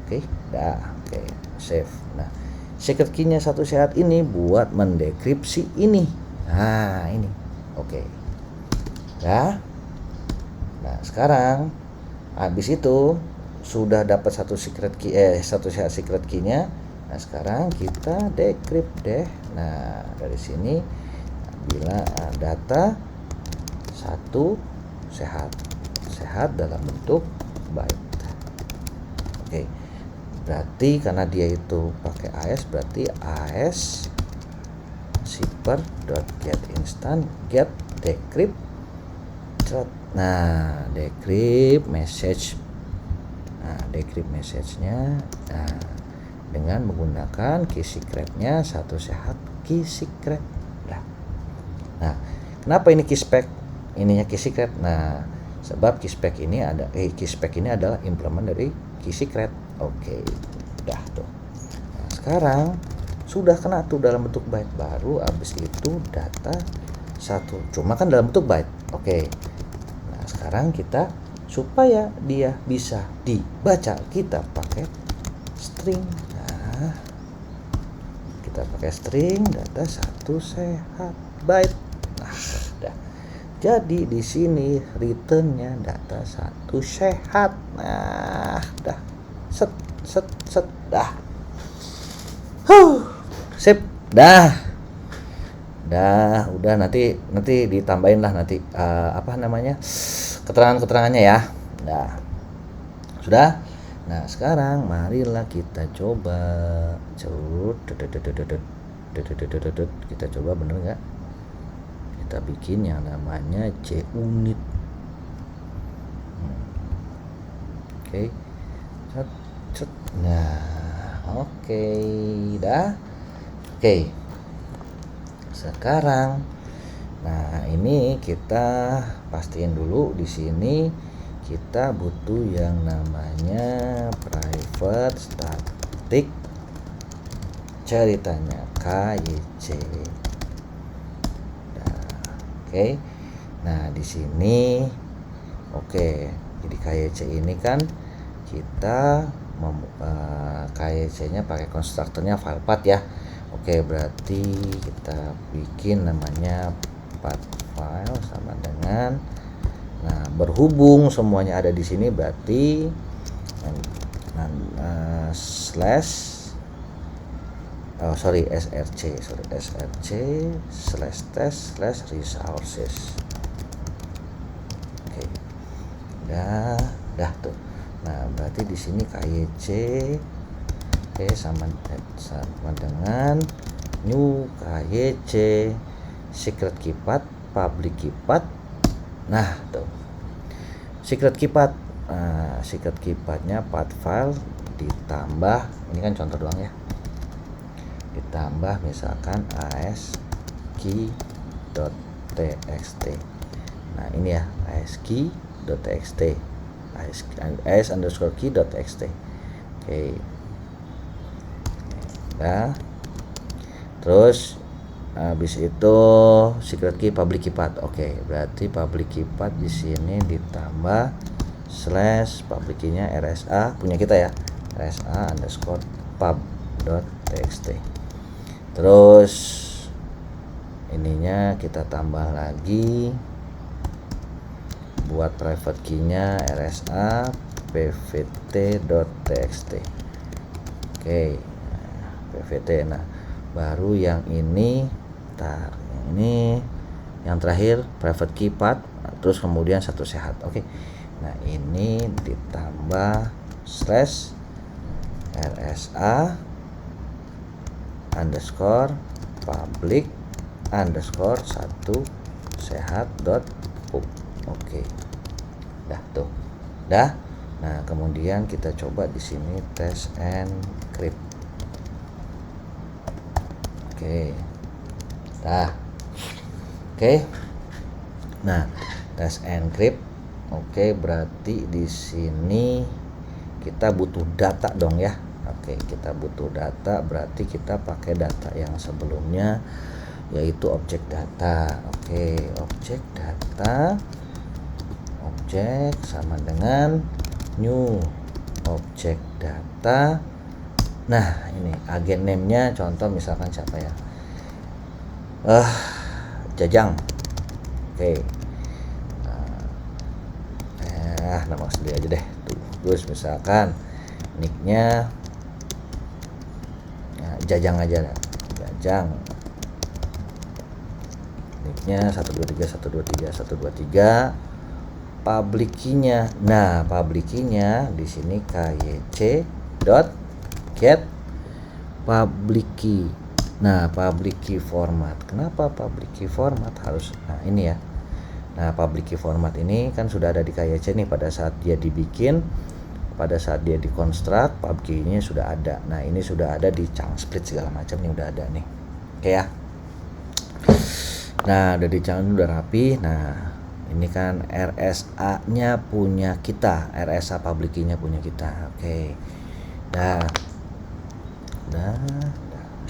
Oke, oke, save. Nah, secret key-nya satu sehat ini buat mendekripsi ini. Nah, ini. Oke. Nah sekarang habis itu sudah dapat satu secret key, satu secret key-nya. Nah sekarang kita decrypt deh. Nah dari sini bila data satu sehat dalam bentuk byte. Oke, berarti karena dia itu pakai AES, berarti AES cipher.get instant get decrypt. Nah decrypt message, decrypt message-nya dengan menggunakan key secret-nya satu sehat key secret. Nah kenapa ini key spec, ininya key secret? Nah sebab key spec ini adalah implement dari key secret. Oke, udah tuh. Nah sekarang sudah kena tuh dalam bentuk byte, baru abis itu data satu, cuma kan dalam bentuk byte. Oke, nah sekarang kita supaya dia bisa dibaca, kita pakai string. Nah kita pakai string data satu sehat byte. Nah udah, jadi di sini returnnya data satu sehat. Nah udah, set dah, sip, udah nanti ditambahin lah nanti keterangannya ya. Sudah. Nah sekarang marilah kita coba kita coba bener nggak kita bikin yang namanya JUnit. Oke. Nah oke, dah. Oke, sekarang nah ini kita pastiin dulu, di sini kita butuh yang namanya private static ceritanya KYC. Oke, nah di sini jadi KYC ini kan kita KYC-nya pakai konstruktornya filepath ya. Oke, berarti kita bikin namanya path file sama dengan, nah berhubung semuanya ada di sini berarti src /test/resources. Oke, dah tuh. Nah berarti di sini KYC sama dengan new KYC secret key path public key path. Nah tuh secret key path, secret key pathnya path file ditambah, ini kan contoh doang ya, ditambah misalkan askey.txt. Nah ini ya askey.txt, as_key.txt. Oke. Nah, terus habis itu secret key public key path. Oke, berarti public key path di sini ditambah slash public key-nya rsa punya kita ya, rsa_pub.txt. Terus ininya kita tambah lagi buat private key-nya rsa pvt.txt. Oke, pvt. Nah, baru yang ini, yang terakhir private key path, terus kemudian satu sehat. Oke. Nah, ini ditambah slash rsa underscore public underscore satu sehat dot pub. Oke. Dah tuh. Dah. Nah, kemudian kita coba di sini test encrypt. Oke. Dah. Oke. Nah, test encrypt. Oke, berarti di sini kita butuh data dong ya. Oke, kita butuh data, berarti kita pakai data yang sebelumnya yaitu objek data. Oke, objek data, objek sama dengan new objek data. Nah, ini agen name-nya contoh misalkan siapa ya? Jajang. Oke. Nama sendiri aja deh. Tuh. Terus misalkan nick-nya Jajang aja ya. Jajang. Nick-nya 123 public key-nya. Nah, public key-nya di sini kyc.get public key. Nah, public key format. Kenapa public key format harus? Nah, ini ya. Nah, public key format ini kan sudah ada di KYC nih pada saat dia dibikin, pada saat dia dikonstruk, public key-nya sudah ada. Nah, ini sudah ada di chunk split segala macam nih udah ada nih. Oke ya. Nah, udah di chunk udah rapi. Nah, ini kan RSA-nya punya kita, RSA public key-nya punya kita. Oke. Nah,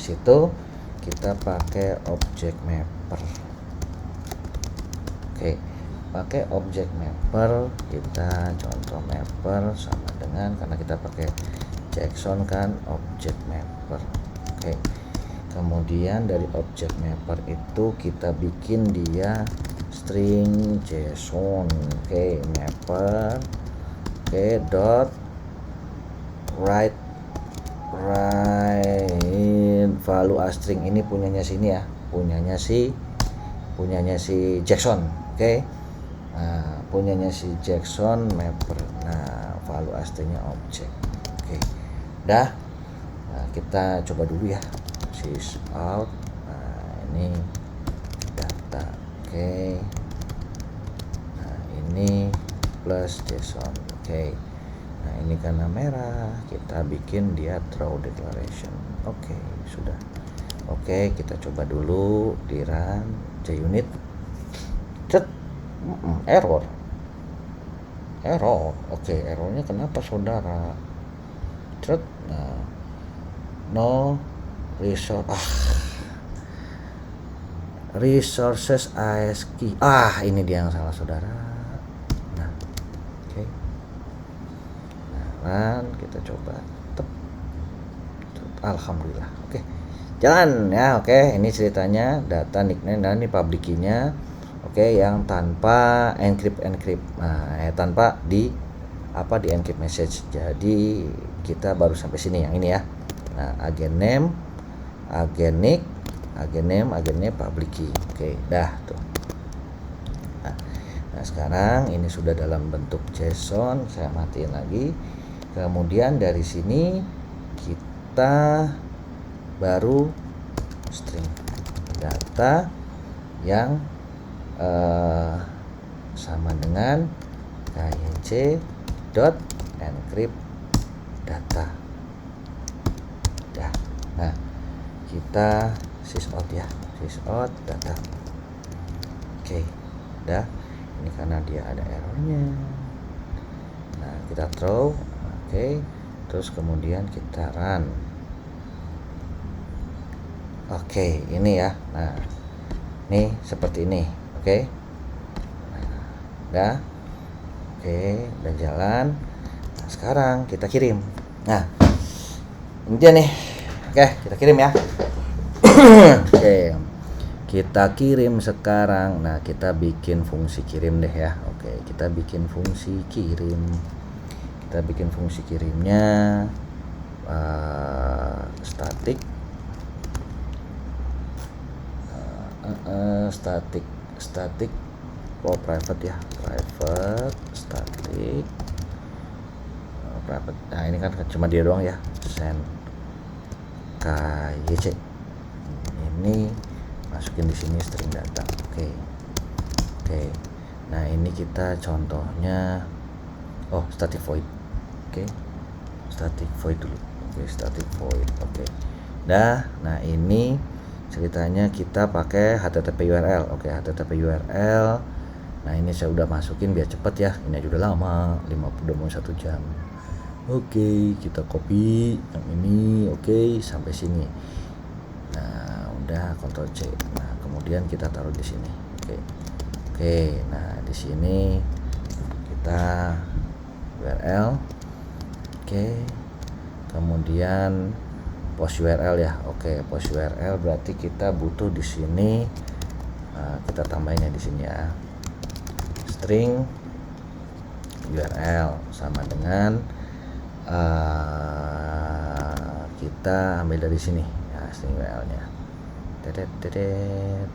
situ kita pakai object mapper. Oke, pakai object mapper, kita contoh mapper sama dengan, karena kita pakai JSON kan, object mapper. Oke, kemudian dari object mapper itu kita bikin dia string JSON. Oke, mapper. Oke, dot write value string ini punyanya sini ya, punyanya si Jackson. Oke. Nah, punyanya si Jackson mapper. Nah, value stringnya objek. Oke. Dah. Nah, kita coba dulu ya. Sys out. Nah, ini data. Oke. Nah, ini plus JSON. Oke. Nah, ini karena merah, kita bikin dia throw declaration. Oke, sudah. Oke, kita coba dulu di run JUnit. Cet. Error. Oke, errornya kenapa saudara? Cet. Nah, no resources ASCII. Ini dia yang salah saudara. Nah, oke. Nah, kita coba. Alhamdulillah. Oke. Jalan ya. Oke, ini ceritanya data nickname dan ini public key-nya. Oke, yang tanpa encrypt. Nah, tanpa di encrypt message. Jadi kita baru sampai sini yang ini ya. Nah, agen name, agen nick, agen name public key. Oke, dah tuh. Nah, sekarang ini sudah dalam bentuk JSON. Saya matiin lagi. Kemudian dari sini kita baru string data yang sama dengan kyc dot encrypt data. Dah. Nah, kita sysout ya, sysout data. Oke, dah. Ini karena dia ada errornya. Nah, kita throw. Oke, terus kemudian kita run. Oke, ini ya. Nah, ini seperti ini. Oke. Nah, dah. Oke, udah jalan. Nah, sekarang kita kirim. Nah, ini dia nih. Oke, kita kirim ya. Oke, kita kirim sekarang. Nah, kita bikin fungsi kirim deh ya. Oke, kita bikin fungsi kirim. Kita bikin fungsi kirimnya static static private ya, private static private. Nah, ini kan cuma dia doang ya, send kyc. Ini masukin di sini string data. Oke. Nah, ini kita contohnya static void. Oke. Static void dulu. Oke, static void. Oke. Nah, ini ceritanya kita pakai http URL. Oke, http URL. Nah, ini saya udah masukin biar cepet ya. Ini aja udah lama, udah mau 1 jam. Oke, kita copy yang ini. Oke, sampai sini. Nah, udah Ctrl C. Nah, kemudian kita taruh di sini. Oke. Nah, di sini kita URL. Oke. Kemudian post URL ya. Oke, post URL berarti kita butuh di sini. Kita tambahinnya di sini ya. String URL sama dengan kita ambil dari sini ya, string URL-nya.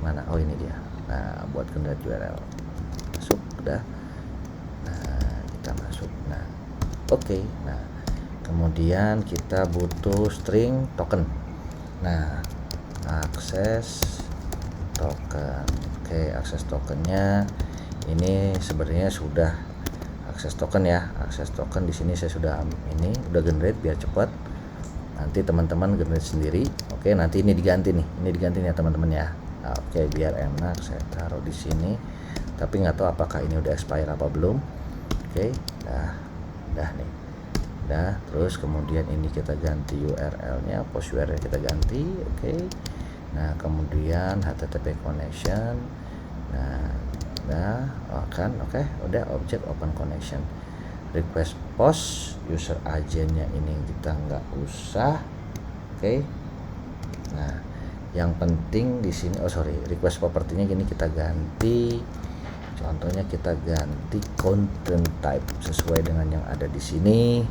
Mana? Oh, ini dia. Nah, buat generate URL. Masuk udah. Nah, kita masuk. Nah, oke. Nah, kemudian kita butuh string token. Nah, akses token. Oke, akses tokennya ini sebenarnya sudah akses token ya. Akses token di sini saya sudah udah generate biar cepat. Nanti teman-teman generate sendiri. Oke, nanti ini diganti nih. Ini diganti nih ya teman-teman ya. Nah, oke, biar enak saya taruh di sini. Tapi nggak tahu apakah ini udah expire apa belum. Oke, dah nih. Dah, terus kemudian ini kita ganti URL-nya, post URL kita ganti. Oke. Nah, kemudian HTTP connection. Nah, udah object open connection. Request post user agentnya ini kita nggak usah. Oke. Nah, yang penting di sini request property-nya gini kita ganti. Contohnya kita ganti content type sesuai dengan yang ada di sini.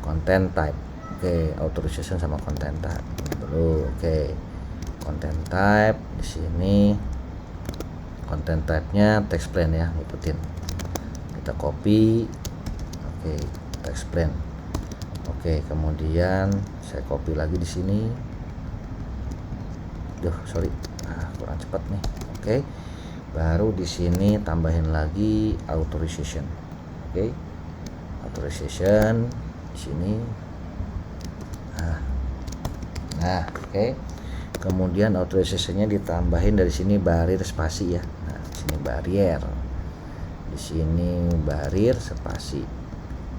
Content type. Oke, authorization sama content type dulu. Oke. Content type di sini. Content type-nya text plain ya, ikutin. Kita copy. Oke, text plain. Oke, kemudian saya copy lagi di sini. Kurang cepat nih. Oke. Baru di sini tambahin lagi authorization. Oke. Authorization di sini. Nah, oke. Kemudian authorization-nya ditambahin dari sini barrier spasi ya. Nah, di sini barrier. Di sini barrier spasi.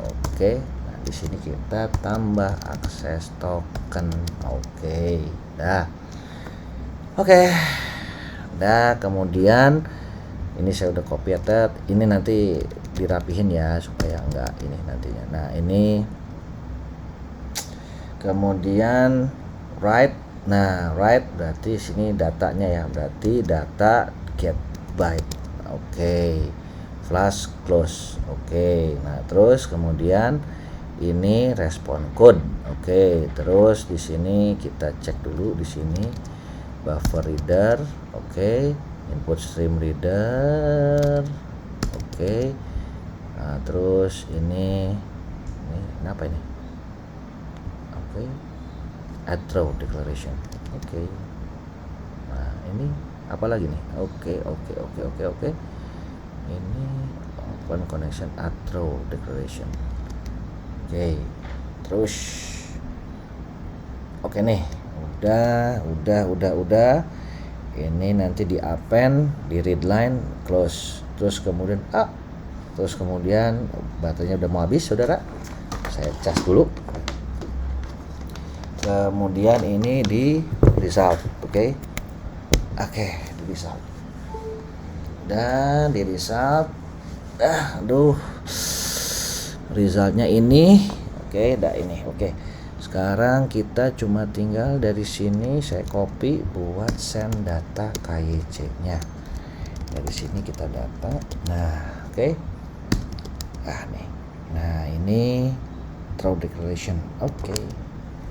Oke. Nah, di sini kita tambah akses token. Oke. Dah. Oke. Dah, kemudian ini saya udah copy ya. Ini nanti dirapihin ya supaya enggak ini nantinya. Nah, ini kemudian write. Nah, write berarti sini datanya ya, berarti data get byte. Oke. Flash close. Oke. Nah, terus kemudian ini respon code. Oke. Terus di sini kita cek dulu di sini buffer reader. Oke. Input stream reader. Oke. Nah, terus ini apa ini? Oke. Add throw declaration. Oke. ini apa lagi nih? Oke. Ini open connection atro declaration. Oke. Terus oke nih. Udah. Ini nanti di append, di read line, close. Terus kemudian baterainya udah mau habis, saudara. Saya cas dulu. Kemudian ini di result, oke, di result. Dan di result, resultnya ini, oke. Sekarang kita cuma tinggal dari sini saya copy buat send data KYC-nya. Dari sini kita data. Nah, oke. Nih. Nah, ini throw declaration. Oke.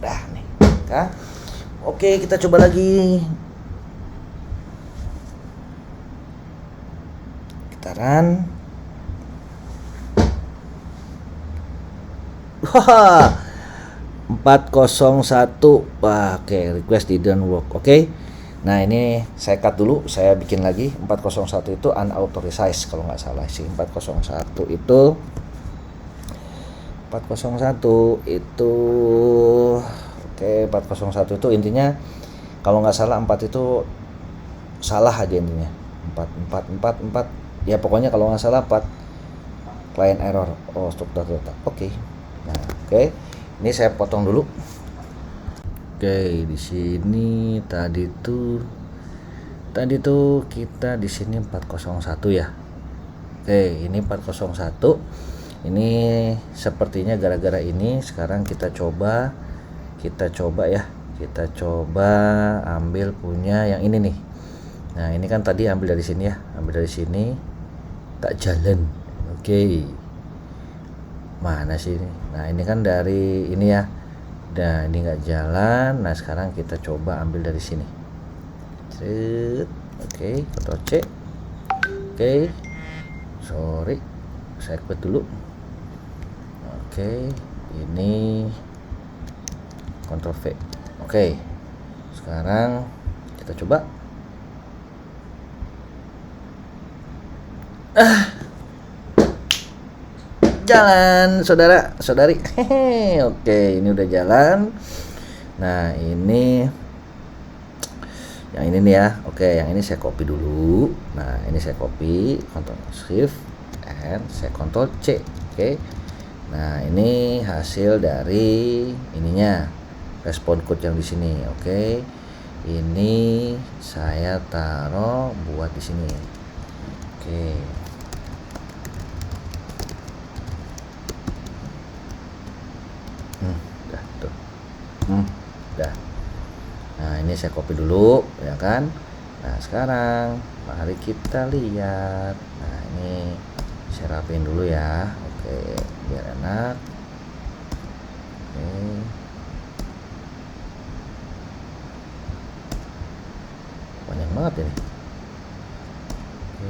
Nih. Oke, kita coba lagi. Kita run. Wah. 401. Oke, request didn't work. Oke. Nah, ini saya cut dulu, saya bikin lagi. 401 itu unauthorized kalau nggak salah sih. 401 itu oke, 401 itu intinya kalau nggak salah 4 itu salah aja intinya. 4. Ya pokoknya kalau nggak salah 4 client error. Struktur data. Oke. Nah, oke. Ini saya potong dulu. Oke, di sini tadi tuh kita di sini 401 ya. Oke, ini 401. Ini sepertinya gara-gara ini sekarang kita coba ya. Kita coba ambil punya yang ini nih. Nah, ini kan tadi ambil dari sini ya. Ambil dari sini tak jalan. Oke. Mana sih ini? Nah, ini kan dari ini ya. Nah, ini nggak jalan. Nah, sekarang kita coba ambil dari sini. Oke, Ctrl C. Oke. Sorry. Saya quit dulu. Oke, ini Ctrl V. Oke. Sekarang kita coba. Jalan, saudari. Oke, ini udah jalan. Nah, ini yang ini nih ya. Oke, yang ini saya copy dulu. Nah, ini saya copy, Ctrl Shift and saya Ctrl C. Oke. Nah, ini hasil dari ininya. Respon code yang di sini. Oke. Ini saya taruh buat di sini. Oke. Udah. Nah, ini saya copy dulu ya kan. Nah, sekarang mari kita lihat. Nah, ini saya rapiin dulu ya. Oke, biar enak. Oke. Panjang banget ini. Oke,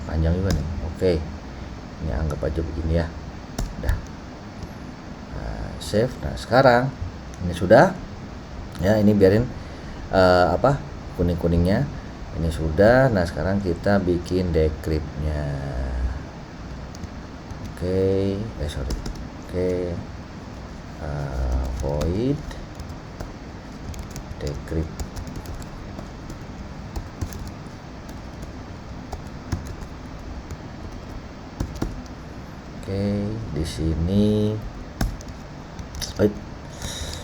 panjang juga nih. Oke. Ini anggap aja begini ya. Udah. Nah, save. Nah, sekarang ini sudah ya, ini biarin kuning-kuningnya ini sudah. Nah, sekarang kita bikin decryptnya. Oke, void decrypt. Oke, di sini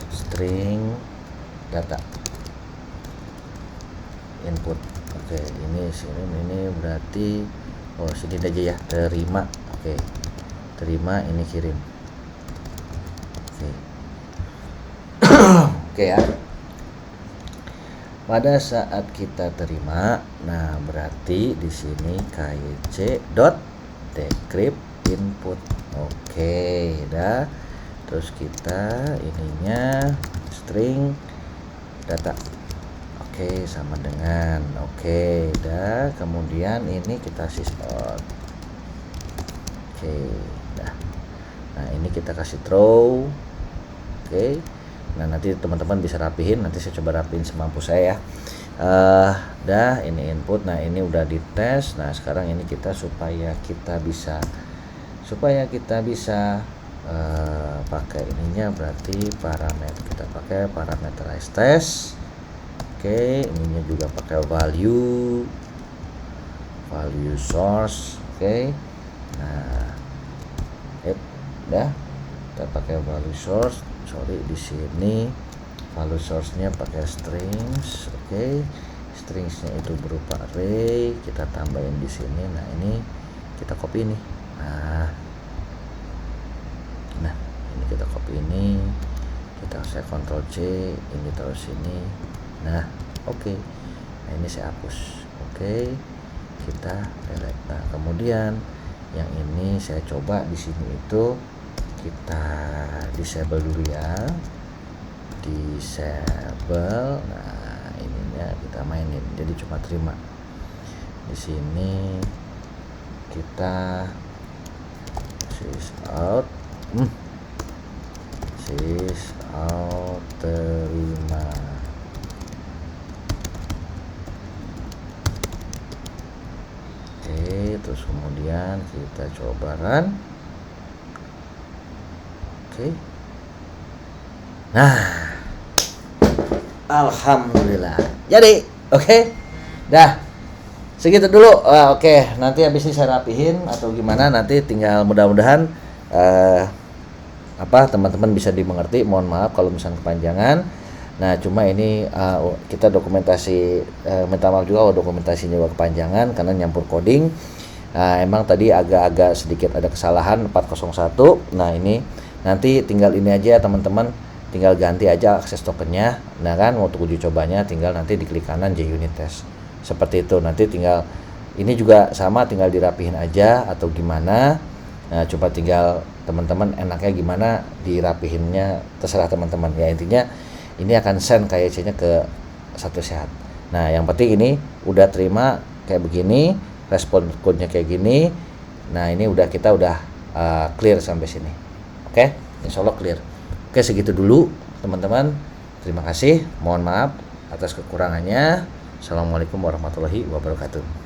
string data input. Oke, ini berarti sini aja ya, terima. Oke, terima, ini kirim. Oke. Oke ya. Pada saat kita terima, nah berarti di sini kyc.decrypt input. Oke, dah. Terus kita ininya string data. Oke, sama dengan oke, dah. Kemudian ini kita sysout. Oke, dah. Nah, ini kita kasih throw. Oke. Nah, nanti teman-teman bisa rapihin, nanti saya coba rapihin semampu saya ya. Dah, ini input. Nah, ini udah dites. Nah, sekarang ini kita supaya kita bisa pakai ininya, berarti parameter, kita pakai parameterize test. Oke, ininya juga pakai value source. Oke. Nah, dah, kita pakai value source. Sorry, di sini value source-nya pakai strings. Oke. Stringsnya itu berupa array, kita tambahin di sini. Nah, ini kita copy nih. Nah, ini kita copy ini, saya Ctrl C, ini taruh sini. Nah, oke. Nah, ini saya hapus. Oke, kita delete. Nah, kemudian yang ini saya coba di sini itu kita disable dulu ya, disable. Nah, ininya kita mainin, jadi cuma terima. Di sini kita sysout, sysout terima. Oke, terus kemudian kita coba run. Oke. Nah, alhamdulillah jadi. Oke, dah segitu dulu. Oke, nanti habis ini saya rapihin atau gimana, nanti tinggal mudah-mudahan teman-teman bisa dimengerti. Mohon maaf kalau misalnya kepanjangan. Nah, cuma ini kita dokumentasi, minta maaf juga kalau dokumentasinya juga kepanjangan karena nyampur coding. Emang tadi agak-agak sedikit ada kesalahan 401. Nah, ini nanti tinggal ini aja teman-teman, tinggal ganti aja akses tokennya. Nah kan, untuk uji cobanya tinggal nanti diklik kanan JUnit Test. Seperti itu. Nanti tinggal ini juga sama, tinggal dirapihin aja atau gimana. Nah, coba tinggal teman-teman enaknya gimana dirapihinnya, terserah teman-teman. Ya, intinya ini akan send KYC-nya ke Satu Sehat. Nah, yang penting ini udah terima kayak begini, respon code-nya kayak gini. Nah, ini kita udah clear sampai sini. Oke, insya Allah clear. Oke, segitu dulu teman-teman. Terima kasih. Mohon maaf atas kekurangannya. Assalamualaikum warahmatullahi wabarakatuh.